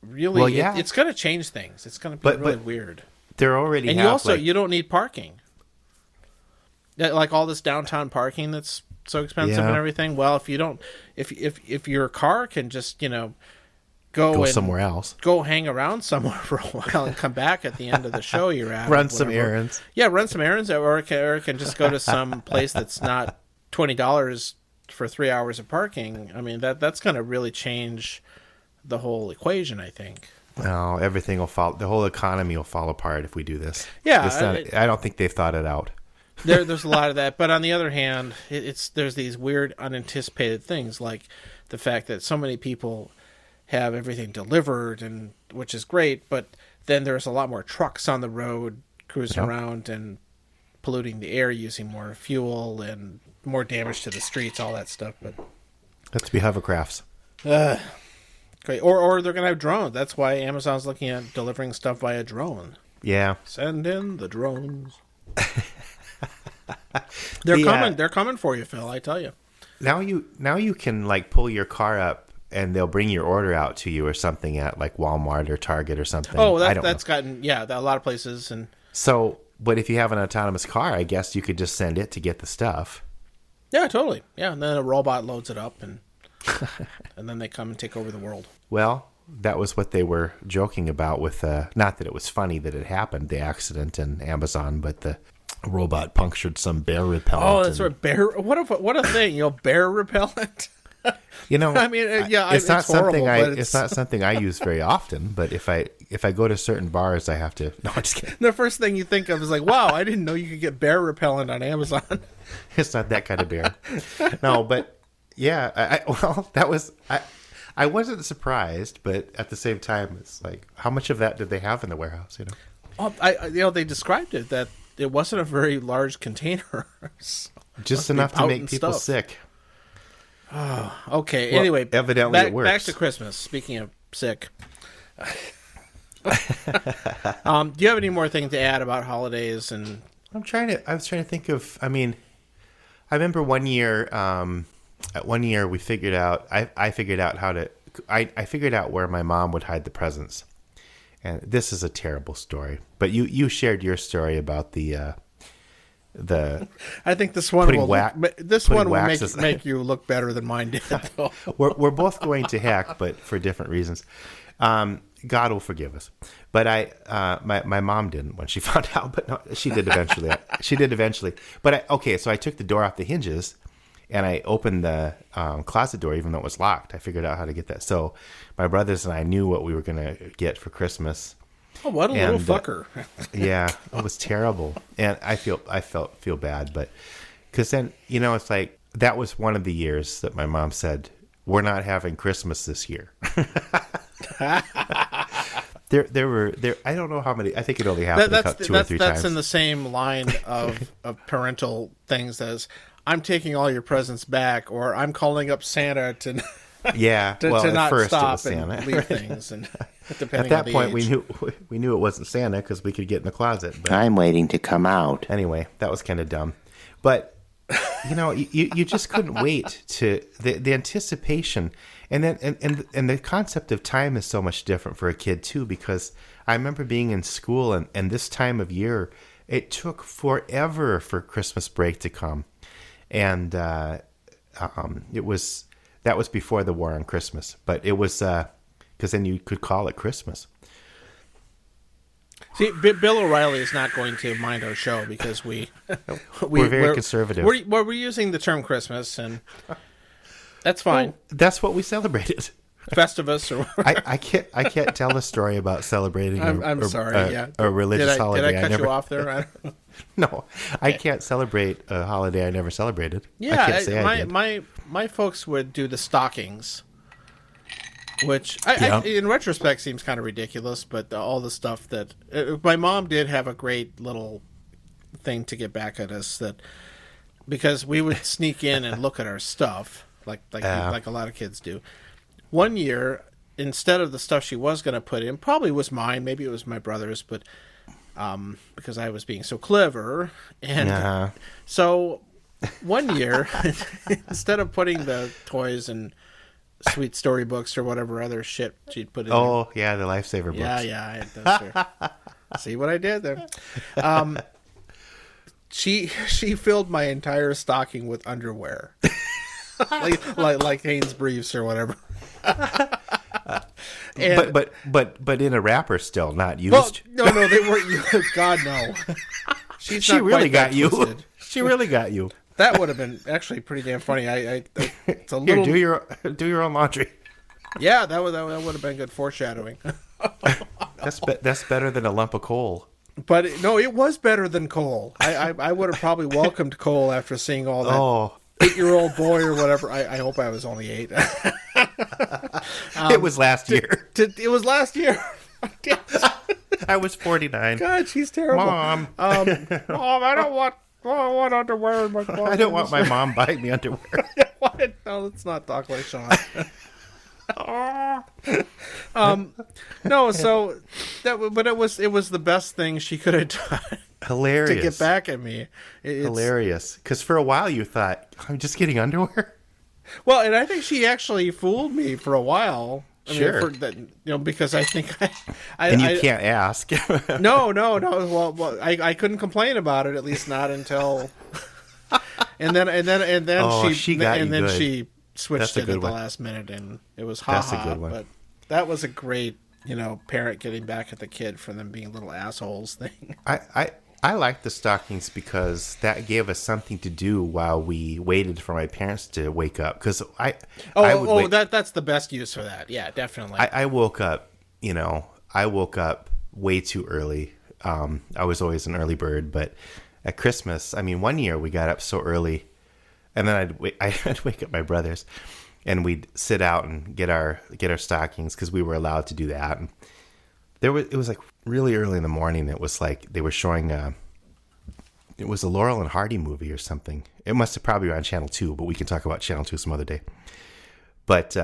really. Well, yeah. It's going to change things. It's going to be really weird. They're already, and you don't need parking. Like all this downtown parking that's so expensive and everything. Well, if you don't, if your car can just go somewhere else, go hang around somewhere for a while and come back at the end of the show you're at, run some errands. Yeah, run some errands, or it can just go to some place that's not $20 for 3 hours of parking. I mean, that's going to really change the whole equation, I think. No, everything will fall. The whole economy will fall apart if we do this. Yeah, I don't think they've thought it out. There's a lot of that, but on the other hand, there's these weird unanticipated things, like the fact that so many people have everything delivered, and which is great, but then there's a lot more trucks on the road cruising around and polluting the air, using more fuel and more damage to the streets, all that stuff. But that's to be hovercrafts. Great, or they're gonna have drones. That's why Amazon's looking at delivering stuff via drone. Yeah, send in the drones. They're coming. They're coming for you, Phil. I tell you. Now you can like pull your car up and they'll bring your order out to you or something at like Walmart or Target or something. Oh, that's gotten a lot of places. And so, but if you have an autonomous car, I guess you could just send it to get the stuff. Yeah, totally. Yeah, and then a robot loads it up and and then they come and take over the world. Well, that was what they were joking about with not that it was funny that it happened, the accident in Amazon, but the robot punctured some bear repellent. Oh, that's right, bear. What a thing, bear repellent. I mean, it's not something horrible, it's not something I use very often. But if I go to certain bars, I have to. No, I'm just kidding. The first thing you think of is like, wow, I didn't know you could get bear repellent on Amazon. It's not that kind of bear. No, but yeah, I wasn't surprised, but at the same time, it's like, how much of that did they have in the warehouse? They described it that it wasn't a very large container. Just enough to make people sick. Oh, okay. Well, anyway, evidently it works. Back to Christmas. Speaking of sick, do you have any more things to add about holidays? And I was trying to think of. I mean, I remember one year. One year we figured out. I figured out how to. I figured out where my mom would hide the presents. And this is a terrible story, but you shared your story about the. I think this one will make you look better than mine did. Though. We're both going to heck, but for different reasons. God will forgive us. But my mom didn't when she found out, but no, she did eventually. But so I took the door off the hinges, and I opened the closet door even though it was locked. I figured out how to get that. So my brothers and I knew what we were going to get for Christmas. Oh, what a little fucker! Yeah, it was terrible, and I feel bad, but because then it's like that was one of the years that my mom said we're not having Christmas this year. There were I don't know how many. I think it only happened two or three times. That's in the same line of parental things as I'm taking all your presents back, or I'm calling up Santa to. Yeah, to well, at not first it stop was Santa. and leave things. And At that point, we knew it wasn't Santa because we could get in the closet. But I'm waiting to come out. anyway, that was kind of dumb. But you just couldn't wait to the anticipation, and then and the concept of time is so much different for a kid too. Because I remember being in school, and this time of year, it took forever for Christmas break to come, and that was before the war on Christmas. But it was because then you could call it Christmas. See, Bill O'Reilly is not going to mind our show because we're very conservative. We're using the term Christmas, and that's fine. Well, that's what we celebrated. Festivus, or I can't tell a story about celebrating. I'm sorry. A religious holiday. Did I cut you off there? No, okay. I can't celebrate a holiday I never celebrated. Yeah, I can't say I did. my folks would do the stockings, which Yeah. in retrospect seems kind of ridiculous, but all the stuff that my mom did have a great little thing to get back at us, that because we would sneak in and look at our stuff like a lot of kids do. One year, instead of the stuff she was going to put in, probably was mine, maybe it was my brother's, but because I was being so clever, and so one year, instead of putting the toys and sweet storybooks or whatever other shit she'd put in there. Oh, yeah, the Lifesaver books. Yeah, I had those there. See what I did there? She filled my entire stocking with underwear. like Hanes briefs or whatever. And, but in a wrapper still, not used. Well, no, they weren't used. God, no. She really got you. She really got you. That would have been actually pretty damn funny. It's a Here, little... do your own laundry. Yeah, that would have been good foreshadowing. That's better than a lump of coal. But no, it was better than coal. I would have probably welcomed coal after seeing all that 8-year-old boy or whatever. I hope I was only 8. It was last year. It was last year. I was 49. God, she's terrible. Mom, Mom, I don't want underwear in my closet. I don't want my mom buying me underwear. No, let's not talk like Sean. No, so but it was the best thing she could have done. Hilarious. To get back at me. Hilarious. Because for a while you thought, I'm just getting underwear? Well, and I think she actually fooled me for a while. Sure. Because I think and you can't ask. No. Well, I couldn't complain about it, at least not until. And then she switched it at the last minute, and it was That's a good one. But that was a great, parent getting back at the kid for them being little assholes thing. I like the stockings because that gave us something to do while we waited for my parents to wake up. Because that's the best use for that. Yeah, definitely. I woke up, way too early. I was always an early bird, but at Christmas, one year we got up so early, and then I'd wake up my brothers, and we'd sit out and get our stockings because we were allowed to do that. And it was like really early in the morning. It was like they were showing it was a Laurel and Hardy movie or something. It must have probably been on Channel 2, but we can talk about Channel 2 some other day. But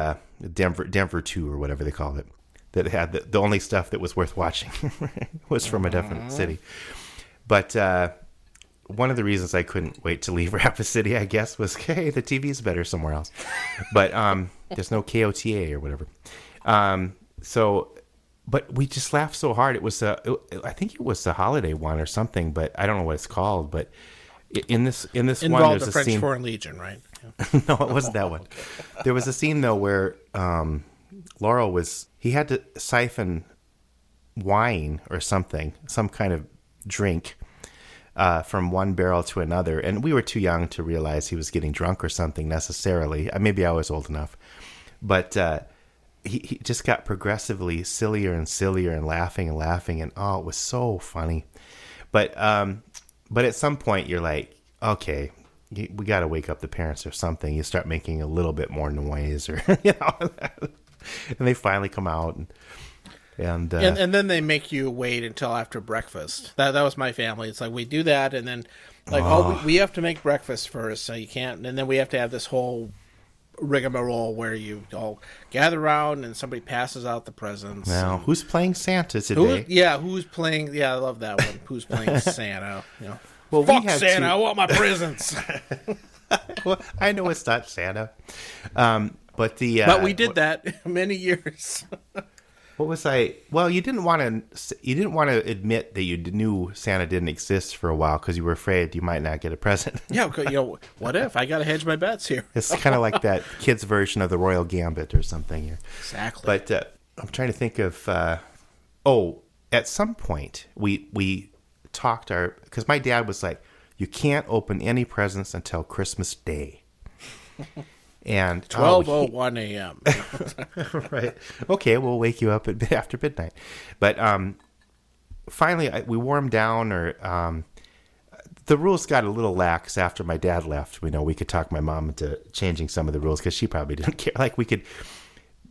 Denver 2 or whatever they called it, that had the only stuff that was worth watching was from a different city. But one of the reasons I couldn't wait to leave Rapid City, I guess, was, hey, the TV's better somewhere else. But there's no KOTA or whatever. But we just laughed so hard. It was I think it was the holiday one or something, but I don't know what it's called. But in this Involved one, there's the French scene. Foreign Legion, right? Yeah. No, it wasn't that one. There was a scene though where Laurel he had to siphon wine or something, some kind of drink, from one barrel to another, and we were too young to realize he was getting drunk or something necessarily. Maybe I was old enough, but. He just got progressively sillier and sillier and laughing, and oh, it was so funny. But at some point you're like, okay, we got to wake up the parents or something. You start making a little bit more noise, or and they finally come out and then they make you wait until after breakfast. That was my family. It's like we do that, and then we have to make breakfast first, so you can't, and then we have to have this whole rigmarole where you all gather around and somebody passes out the presents. Now, who's playing Santa today? Who's playing? Yeah, I love that one. Who's playing Santa? Well, fuck Santa! I want my presents. Well, I know it's not Santa, but we did that many years. What was I? Well, you didn't want to admit that you knew Santa didn't exist for a while because you were afraid you might not get a present. Yeah, what if I got to hedge my bets here? It's kind of like that kid's version of the Royal Gambit or something. Exactly. But I'm trying to think of. At some point we talked because my dad was like, you can't open any presents until Christmas Day. And 12:01 a.m. Right. Okay, we'll wake you up after midnight. But finally, we wore them down, or the rules got a little lax after my dad left. We could talk my mom into changing some of the rules because she probably didn't care. Like we could,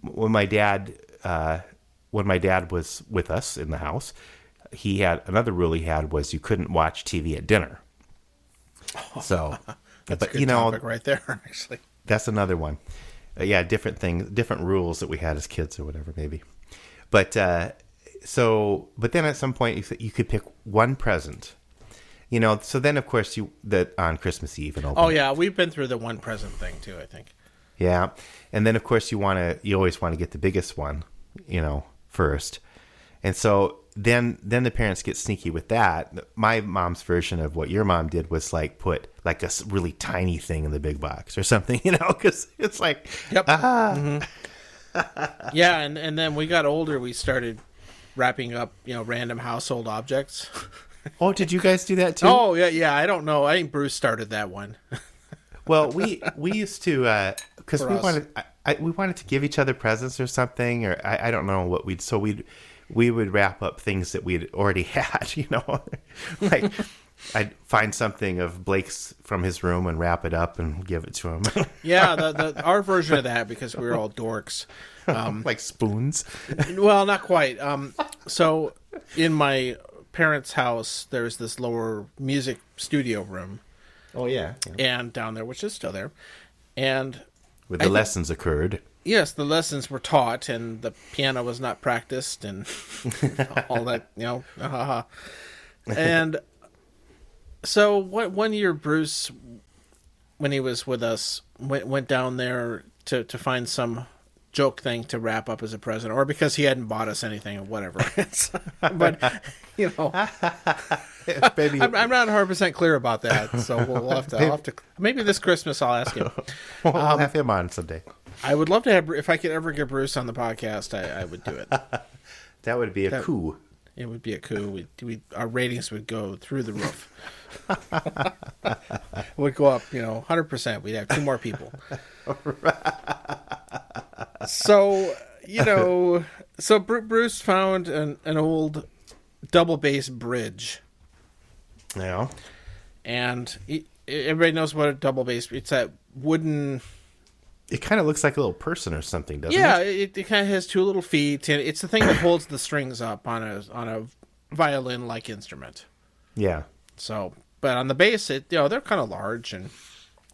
when my dad was with us in the house, he had another rule. He had was you couldn't watch TV at dinner. So, that's a good topic right there, actually. That's another one. Different things, different rules that we had as kids or whatever, maybe. But but then at some point you could pick one present. So then of course on Christmas Eve and open. Oh yeah, we've been through the one present thing too, I think. Yeah. And then of course you always want to get the biggest one, first. And so then the parents get sneaky with that. My mom's version of what your mom did was like put like a really tiny thing in the big box or something, because it's like, yep. Mm-hmm. Yeah, and then we got older. We started wrapping up, random household objects. Oh, did you guys do that too? Oh yeah. I don't know. I think Bruce started that one. Well, we used to because we wanted to give each other presents or something, or I don't know what we would wrap up things that we'd already had, like I'd find something of Blake's from his room and wrap it up and give it to him. Yeah, our version of that, because we were all dorks. Like spoons? Well, not quite. So in my parents' house, there's this lower music studio room. Oh, yeah. And down there, which is still there. And where the lessons occurred. Yes, the lessons were taught, and the piano was not practiced, and all that, And so one year, Bruce, when he was with us, went down there to find some joke thing to wrap up as a present, or because he hadn't bought us anything or whatever. But, Maybe I'm not 100% clear about that, so I'll have to. Maybe this Christmas I'll ask him. I'll have him on someday. I would love to have, if I could ever get Bruce on the podcast, I would do it. That would be a coup. It would be a coup. Our ratings would go through the roof. It would go up, 100%. We'd have 2 more people. So, Bruce found an old double bass bridge. Yeah. And everybody knows what a double bass. It's that wooden. It kind of looks like a little person or something, doesn't it? Yeah, it kind of has 2 little feet, and it's the thing that holds the strings up on a violin-like instrument. Yeah. So, but on the bass, they're kind of large,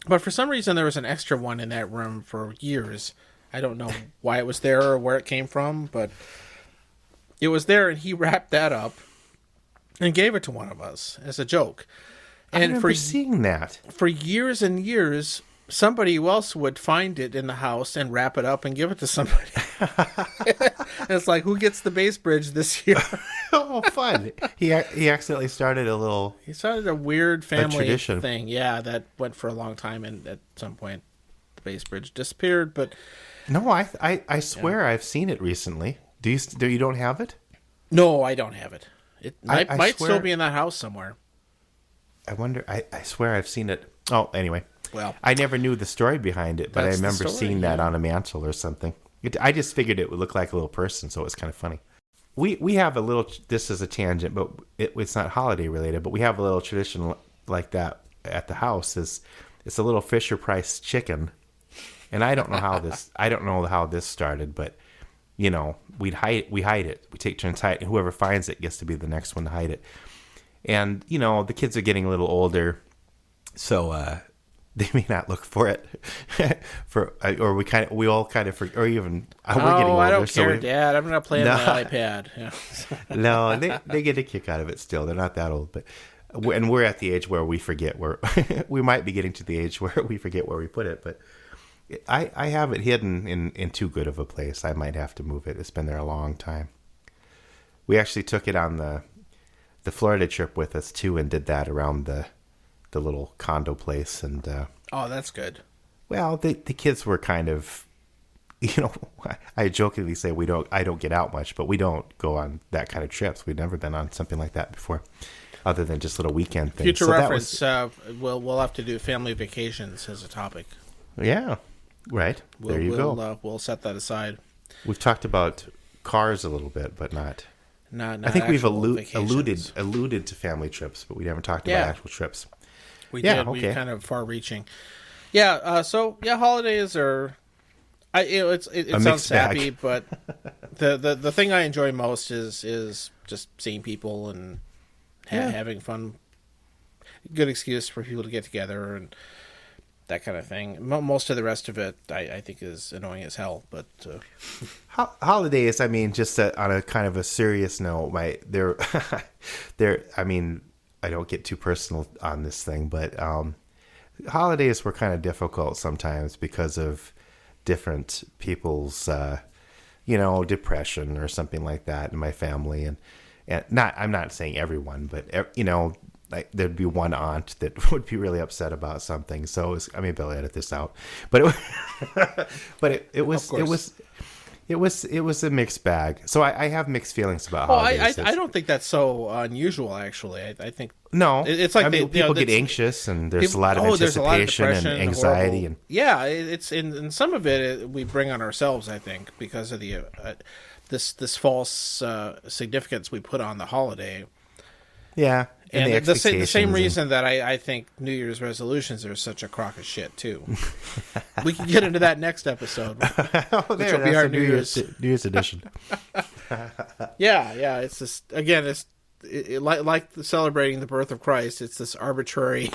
but for some reason there was an extra one in that room for years. I don't know why it was there or where it came from, but it was there, and he wrapped that up and gave it to one of us as a joke. And I remember seeing that. For years and years, somebody else would find it in the house and wrap it up and give it to somebody. And it's like, who gets the bass bridge this year? Oh, fun. He accidentally started a little... He started a weird family tradition thing. Yeah, that went for a long time, and at some point the bass bridge disappeared, but... No, I swear I've seen it recently. Do you don't have it? No, I don't have it. It might swear, still be in that house somewhere. I wonder. I swear I've seen it. Oh, anyway. Well, I never knew the story behind it, but I remember seeing that on a mantle or something. I just figured it would look like a little person, so it was kind of funny. We have a little. This is a tangent, but it's not holiday related. But we have a little tradition like that at the house. It's a little Fisher Price chicken, and I don't know how this started, but we hide it. We take turns hide, and whoever finds it gets to be the next one to hide it. And the kids are getting a little older, so they may not look for it or we all kind of or even we're getting older. I don't care, Dad. I'm not playing my iPad. Yeah. No, they get a kick out of it still. They're not that old, but we're at the age where we forget where we might be getting to the age where we forget where we put it. But I have it hidden in too good of a place. I might have to move it. It's been there a long time. We actually took it on the Florida trip with us too, and did that around the little condo place. And that's good. Well, the kids were kind of, I jokingly say I don't get out much, but we don't go on that kind of trips. We've never been on something like that before, other than just little weekend things. Future reference, we'll have to do family vacations as a topic. Yeah, right. There you go. We'll set that aside. We've talked about cars a little bit, but not I think we've alluded to family trips, but we haven't talked about actual trips. We did. Okay. We kind of far-reaching. Yeah. Holidays are. It sounds sappy, but the thing I enjoy most is just seeing people and having fun. Good excuse for people to get together and that kind of thing. Most of the rest of it, I think, is annoying as hell. But holidays, I mean, just on a kind of a serious note, they're. I mean, I don't get too personal on this thing, but holidays were kind of difficult sometimes because of different people's, depression or something like that in my family, and I'm not saying everyone, but like there'd be one aunt that would be really upset about something. So maybe I'll edit this out, but it was a mixed bag. So I have mixed feelings about holidays. I don't think that's so unusual, actually. I think no, it's like people get anxious, and there's a lot of anticipation and anxiety, and it's in some of it we bring on ourselves. I think because of the this false significance we put on the holiday. Yeah. And the same reason that I think New Year's resolutions are such a crock of shit, too. We can get into that next episode. Which will be our New Year's edition. Yeah. It's this, again, like celebrating the birth of Christ, it's this arbitrary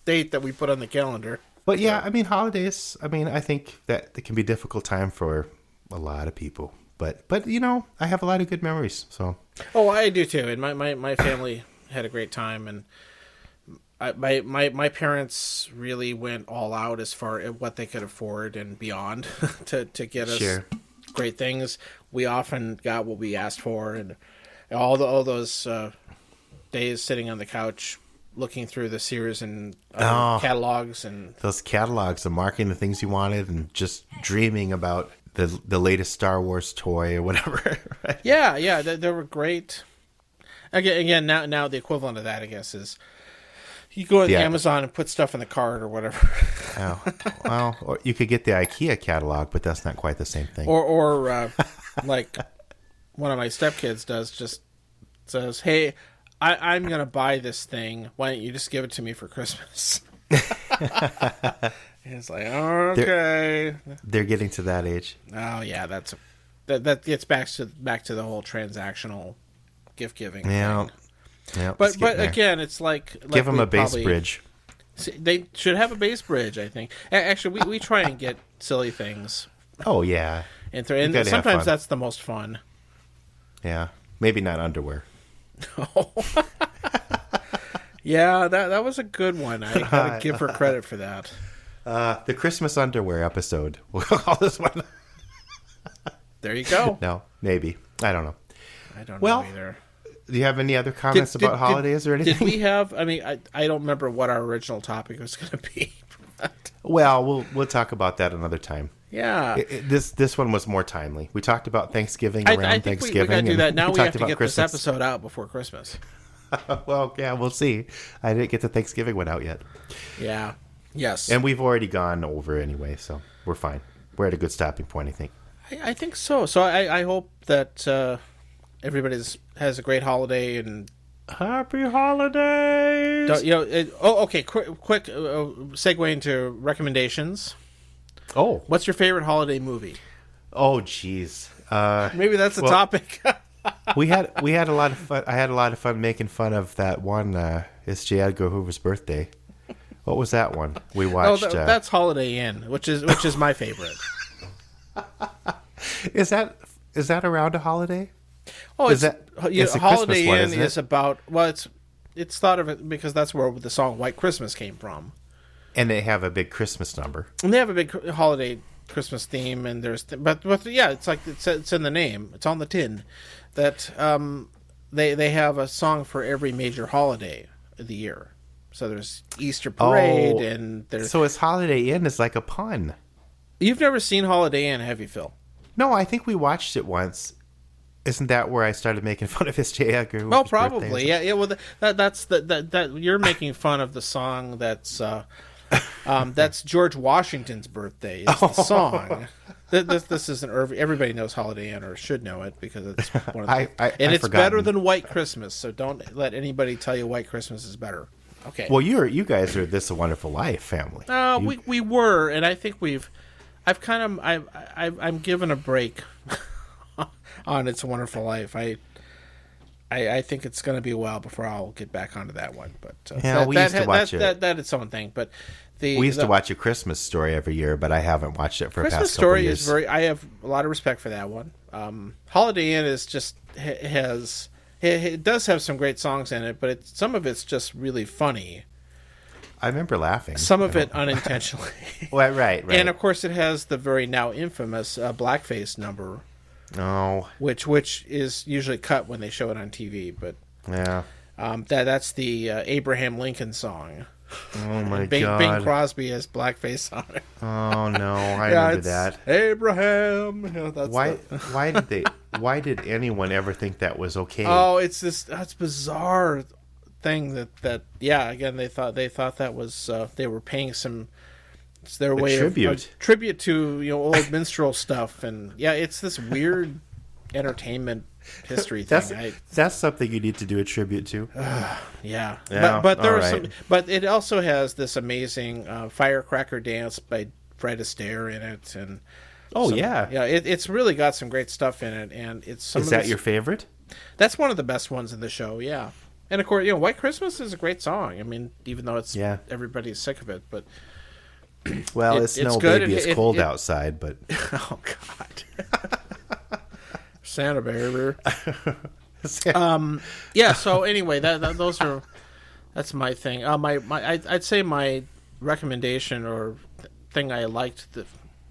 date that we put on the calendar. But yeah, I mean, holidays, I think that it can be a difficult time for a lot of people. But I have a lot of good memories, so. Oh, I do, too. And my family had a great time, and my parents really went all out as far as what they could afford and beyond to get us great things. We often got what we asked for, and all those days sitting on the couch looking through the Sears and catalogs, and those catalogs and marking the things you wanted and just dreaming about the latest Star Wars toy or whatever. Right? Yeah, they were great. Again, now the equivalent of that, I guess, is you go to Amazon and put stuff in the cart or whatever. Well, or you could get the IKEA catalog, but that's not quite the same thing. Or like one of my stepkids does, just says, "Hey, I'm going to buy this thing. Why don't you just give it to me for Christmas?" It's like, okay. They're getting to that age. Oh yeah, that gets back to the whole transactional gift giving. Yeah. But again, it's like give them a base bridge. They should have a base bridge, I think. Actually, we try and get silly things. Oh yeah. And sometimes that's the most fun. Yeah, maybe not underwear. Yeah, that was a good one. I gotta give her credit for that. The Christmas underwear episode. We'll call this one. There you go. No, maybe. I don't know. I don't know either. Do you have any other comments about holidays or anything? Did we have? I don't remember what our original topic was going to be. Well, we'll talk about that another time. Yeah. This one was more timely. We talked about Thanksgiving around Thanksgiving. We got to do that. Now we have to get Christmas. This episode out before Christmas. Well, yeah, we'll see. I didn't get the Thanksgiving one out yet. Yeah. Yes. And we've already gone over anyway, so we're fine. We're at a good stopping point, I think. I think so. So I hope that everybody has a great holiday and happy holidays. Okay. Quick segue into recommendations. Oh, what's your favorite holiday movie? Oh, jeez. Maybe that's a topic. we had a lot of fun. I had a lot of fun making fun of that one. It's J. Edgar Hoover's birthday. What was that one we watched? That's Holiday Inn, which is my favorite. Is that around a holiday? Oh, it's a Holiday one, Inn is about it's thought of it because that's where the song White Christmas came from. And they have a big Christmas number. And they have a big holiday Christmas theme, and but yeah, it's like it's in the name. It's on the tin that they have a song for every major holiday of the year. So there's Easter Parade, and there's... So it's Holiday Inn is like a pun. You've never seen Holiday Inn, have you, Phil? No, I think we watched it once. Isn't that where I started making fun of his J. Edgar? Well, probably, yeah. Well, that's you're making fun of the song that's George Washington's birthday. It's the song. This isn't everybody knows Holiday Inn or should know it because it's one of the, and it's better than White Christmas. So don't let anybody tell you White Christmas is better. Okay. Well, you guys are This a Wonderful Life family. We were, and I think I'm given a break on It's a Wonderful Life. I think it's going to be a while before I'll get back onto that one. But we used to watch it. That is something. But we used to watch A Christmas Story every year, but I haven't watched it for the past Christmas couple Story years. I have a lot of respect for that one. Holiday Inn is just it does have some great songs in it, but some of it's just really funny. I remember laughing. Some of it unintentionally. Well, right. And of course, it has the very now infamous blackface number. Oh, which is usually cut when they show it on TV, but yeah, that's the Abraham Lincoln song. Oh my God! Bing Crosby has blackface on it. Oh no, I remember that. Abraham. Why did anyone ever think that was okay? Oh, that's bizarre thing that again they thought that was they were paying some. It's their way of tribute to old minstrel stuff, and it's this weird entertainment history thing. That's something you need to do a tribute to. Yeah. But there are some. But it also has this amazing firecracker dance by Fred Astaire in it, and it's really got some great stuff in it, and it's. Is that your favorite? That's one of the best ones in the show. Yeah, and of course, White Christmas is a great song. I mean, even though it's everybody's sick of it, but. Well, it's no good. Baby, it's cold outside, but... Oh, God. Santa baby. So anyway, that's my thing. I'd say my recommendation or thing I liked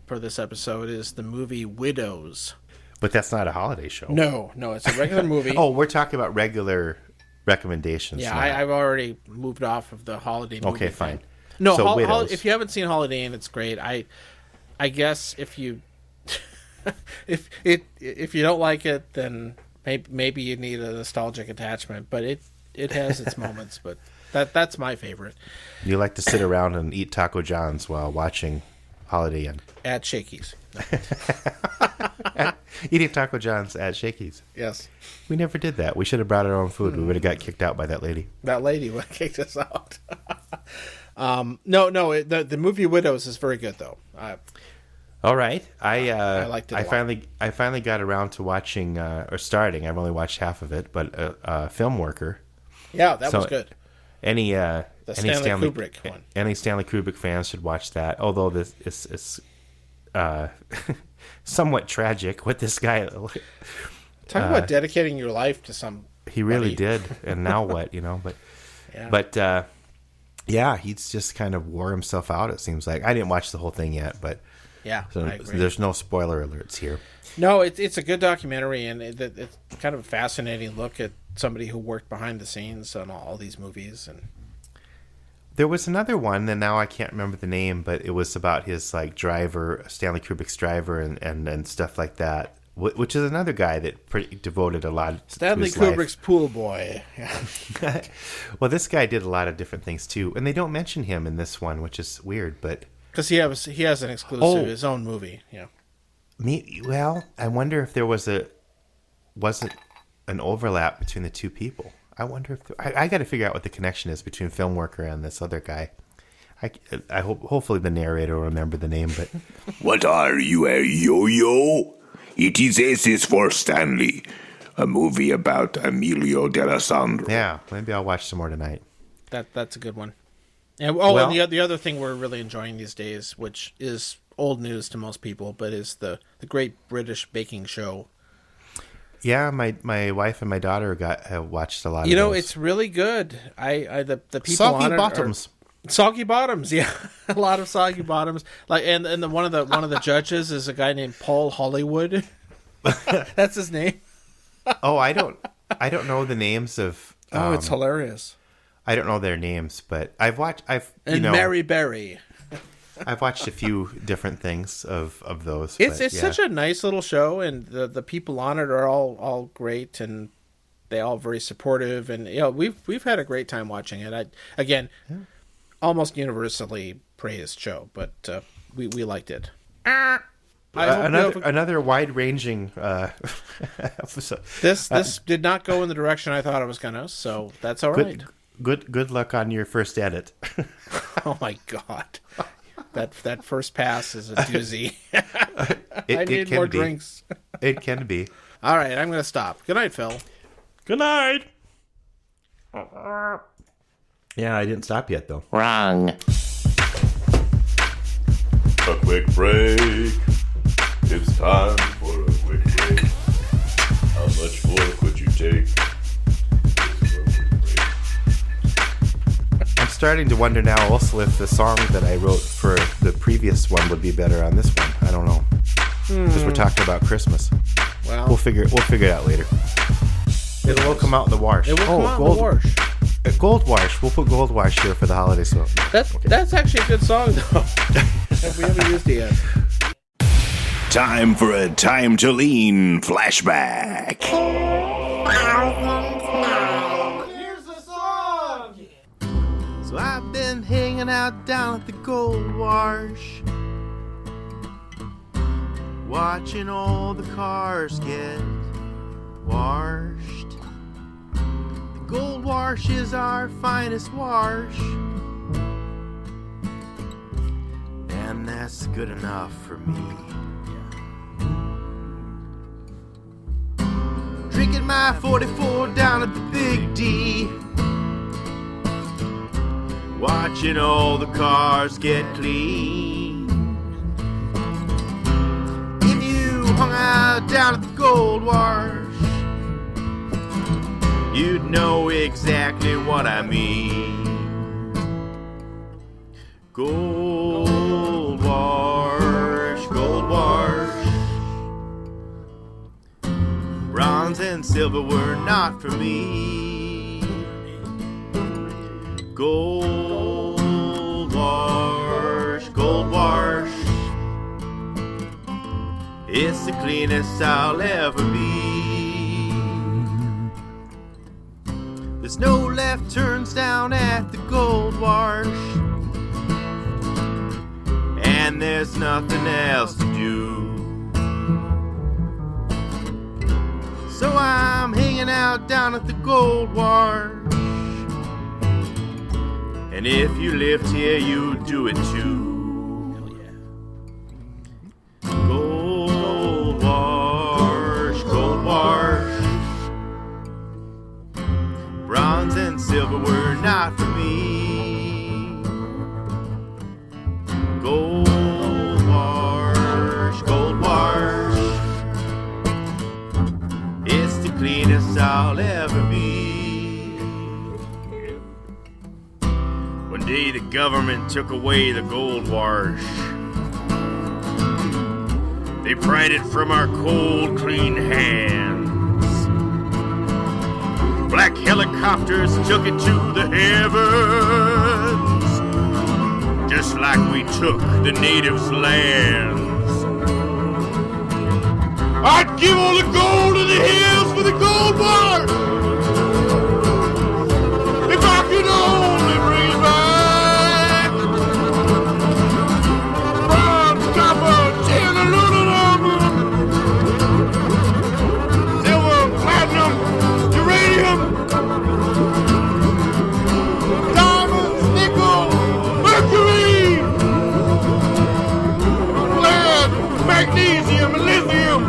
for this episode is the movie Widows. But that's not a holiday show. No, it's a regular movie. Oh, we're talking about regular recommendations. Yeah, I've already moved off of the holiday movie. Okay, fine. No, if you haven't seen Holiday Inn, it's great. I guess if you if you don't like it, then maybe you need a nostalgic attachment. But it has its moments. But that's my favorite. You like to sit around and eat Taco John's while watching Holiday Inn at Shakey's. Eating Taco John's at Shakey's. Yes. We never did that. We should have brought our own food. We would have got kicked out by that lady. That lady would have kicked us out. The movie Widows is very good though. All right, I liked it. I finally got around to watching or starting. I've only watched half of it, but Film Worker. Yeah, that was good. Any Stanley Kubrick one. Any Stanley Kubrick fans should watch that. Although this is somewhat tragic with this guy. Talk about dedicating your life to some. He really did, and now what? He's just kind of wore himself out. It seems like I didn't watch the whole thing yet, but I agree. There's no spoiler alerts here. No, it's a good documentary, and it's kind of a fascinating look at somebody who worked behind the scenes on all these movies. And there was another one, and now I can't remember the name, but it was about his driver, Stanley Kubrick's driver, and stuff like that. Which is another guy that devoted a lot. Stanley to his Kubrick's life. Pool Boy. Well, this guy did a lot of different things too, and they don't mention him in this one, which is weird. But because he has an exclusive, his own movie. Yeah. Well, I wonder if there wasn't an overlap between the two people. I wonder if I got to figure out what the connection is between Film Worker and this other guy. I hope hopefully the narrator will remember the name. But what are you, a yo-yo? It is S is for Stanley, a movie about Emilio D'Alessandro. Yeah, maybe I'll watch some more tonight. That's a good one. And and the other thing we're really enjoying these days, which is old news to most people, but is the Great British Baking Show. Yeah, my wife and my daughter have watched a lot of those. It's really good. The people Soggy on it Bottoms. Soggy Bottoms, yeah. A lot of Soggy Bottoms. Like and one of the judges is a guy named Paul Hollywood. That's his name. Oh, I don't know the names of it's hilarious. I don't know their names, but Mary Berry. I've watched a few different things of those. It's such a nice little show, and the people on it are all great, and they all very supportive, and we've had a great time watching it. Almost universally praised show, but we liked it. Another wide-ranging episode. This did not go in the direction I thought it was gonna, so that's all right. Good luck on your first edit. Oh my god, that first pass is a doozy. I need more drinks. It can be. All right, I'm gonna stop. Good night, Phil. Good night. Yeah, I didn't stop yet though. Wrong. A quick break. It's time for a quick break. How much more could you take? I'm starting to wonder now also if the song that I wrote for the previous one would be better on this one. I don't know. Because we're talking about Christmas. Well, We'll figure it out later. It will come out in the wash. It will come out in the wash. Gold Wash. We'll put Gold Wash here for the holiday song. That's actually a good song, though. We haven't used it yet. Time for a Time to Lean flashback. Here's the song! So I've been hanging out down at the Gold Wash, watching all the cars get washed. The Gold Wash is our finest wash, and that's good enough for me. Drinking my 44 down at the Big D, watching all the cars get clean. If you hung out down at the Gold Wash, you'd know exactly what I mean. Gold Wash, Gold Wash. Bronze and silver were not for me. Gold Wash, Gold Wash. It's the cleanest I'll ever be. There's no left turns down at the Gold Wash, and there's nothing else to do. So I'm hanging out down at the Gold Wash, and if you lived here, you'd do it too. Hell yeah. Gold Wash, Gold Wash. Bronze and silver were not for me. Gold Wash, Gold Wash. It's the cleanest I'll ever be. One day the government took away the Gold Wash. They pried it from our cold, clean hands. Black helicopters took it to the heavens, just like we took the natives' lands. I'd give all the gold in the hills for the Gold Wash, if I could only bring it back. Bronze, copper, tin, aluminum, silver, platinum, uranium, diamonds, nickel, mercury, lead, magnesium, lithium.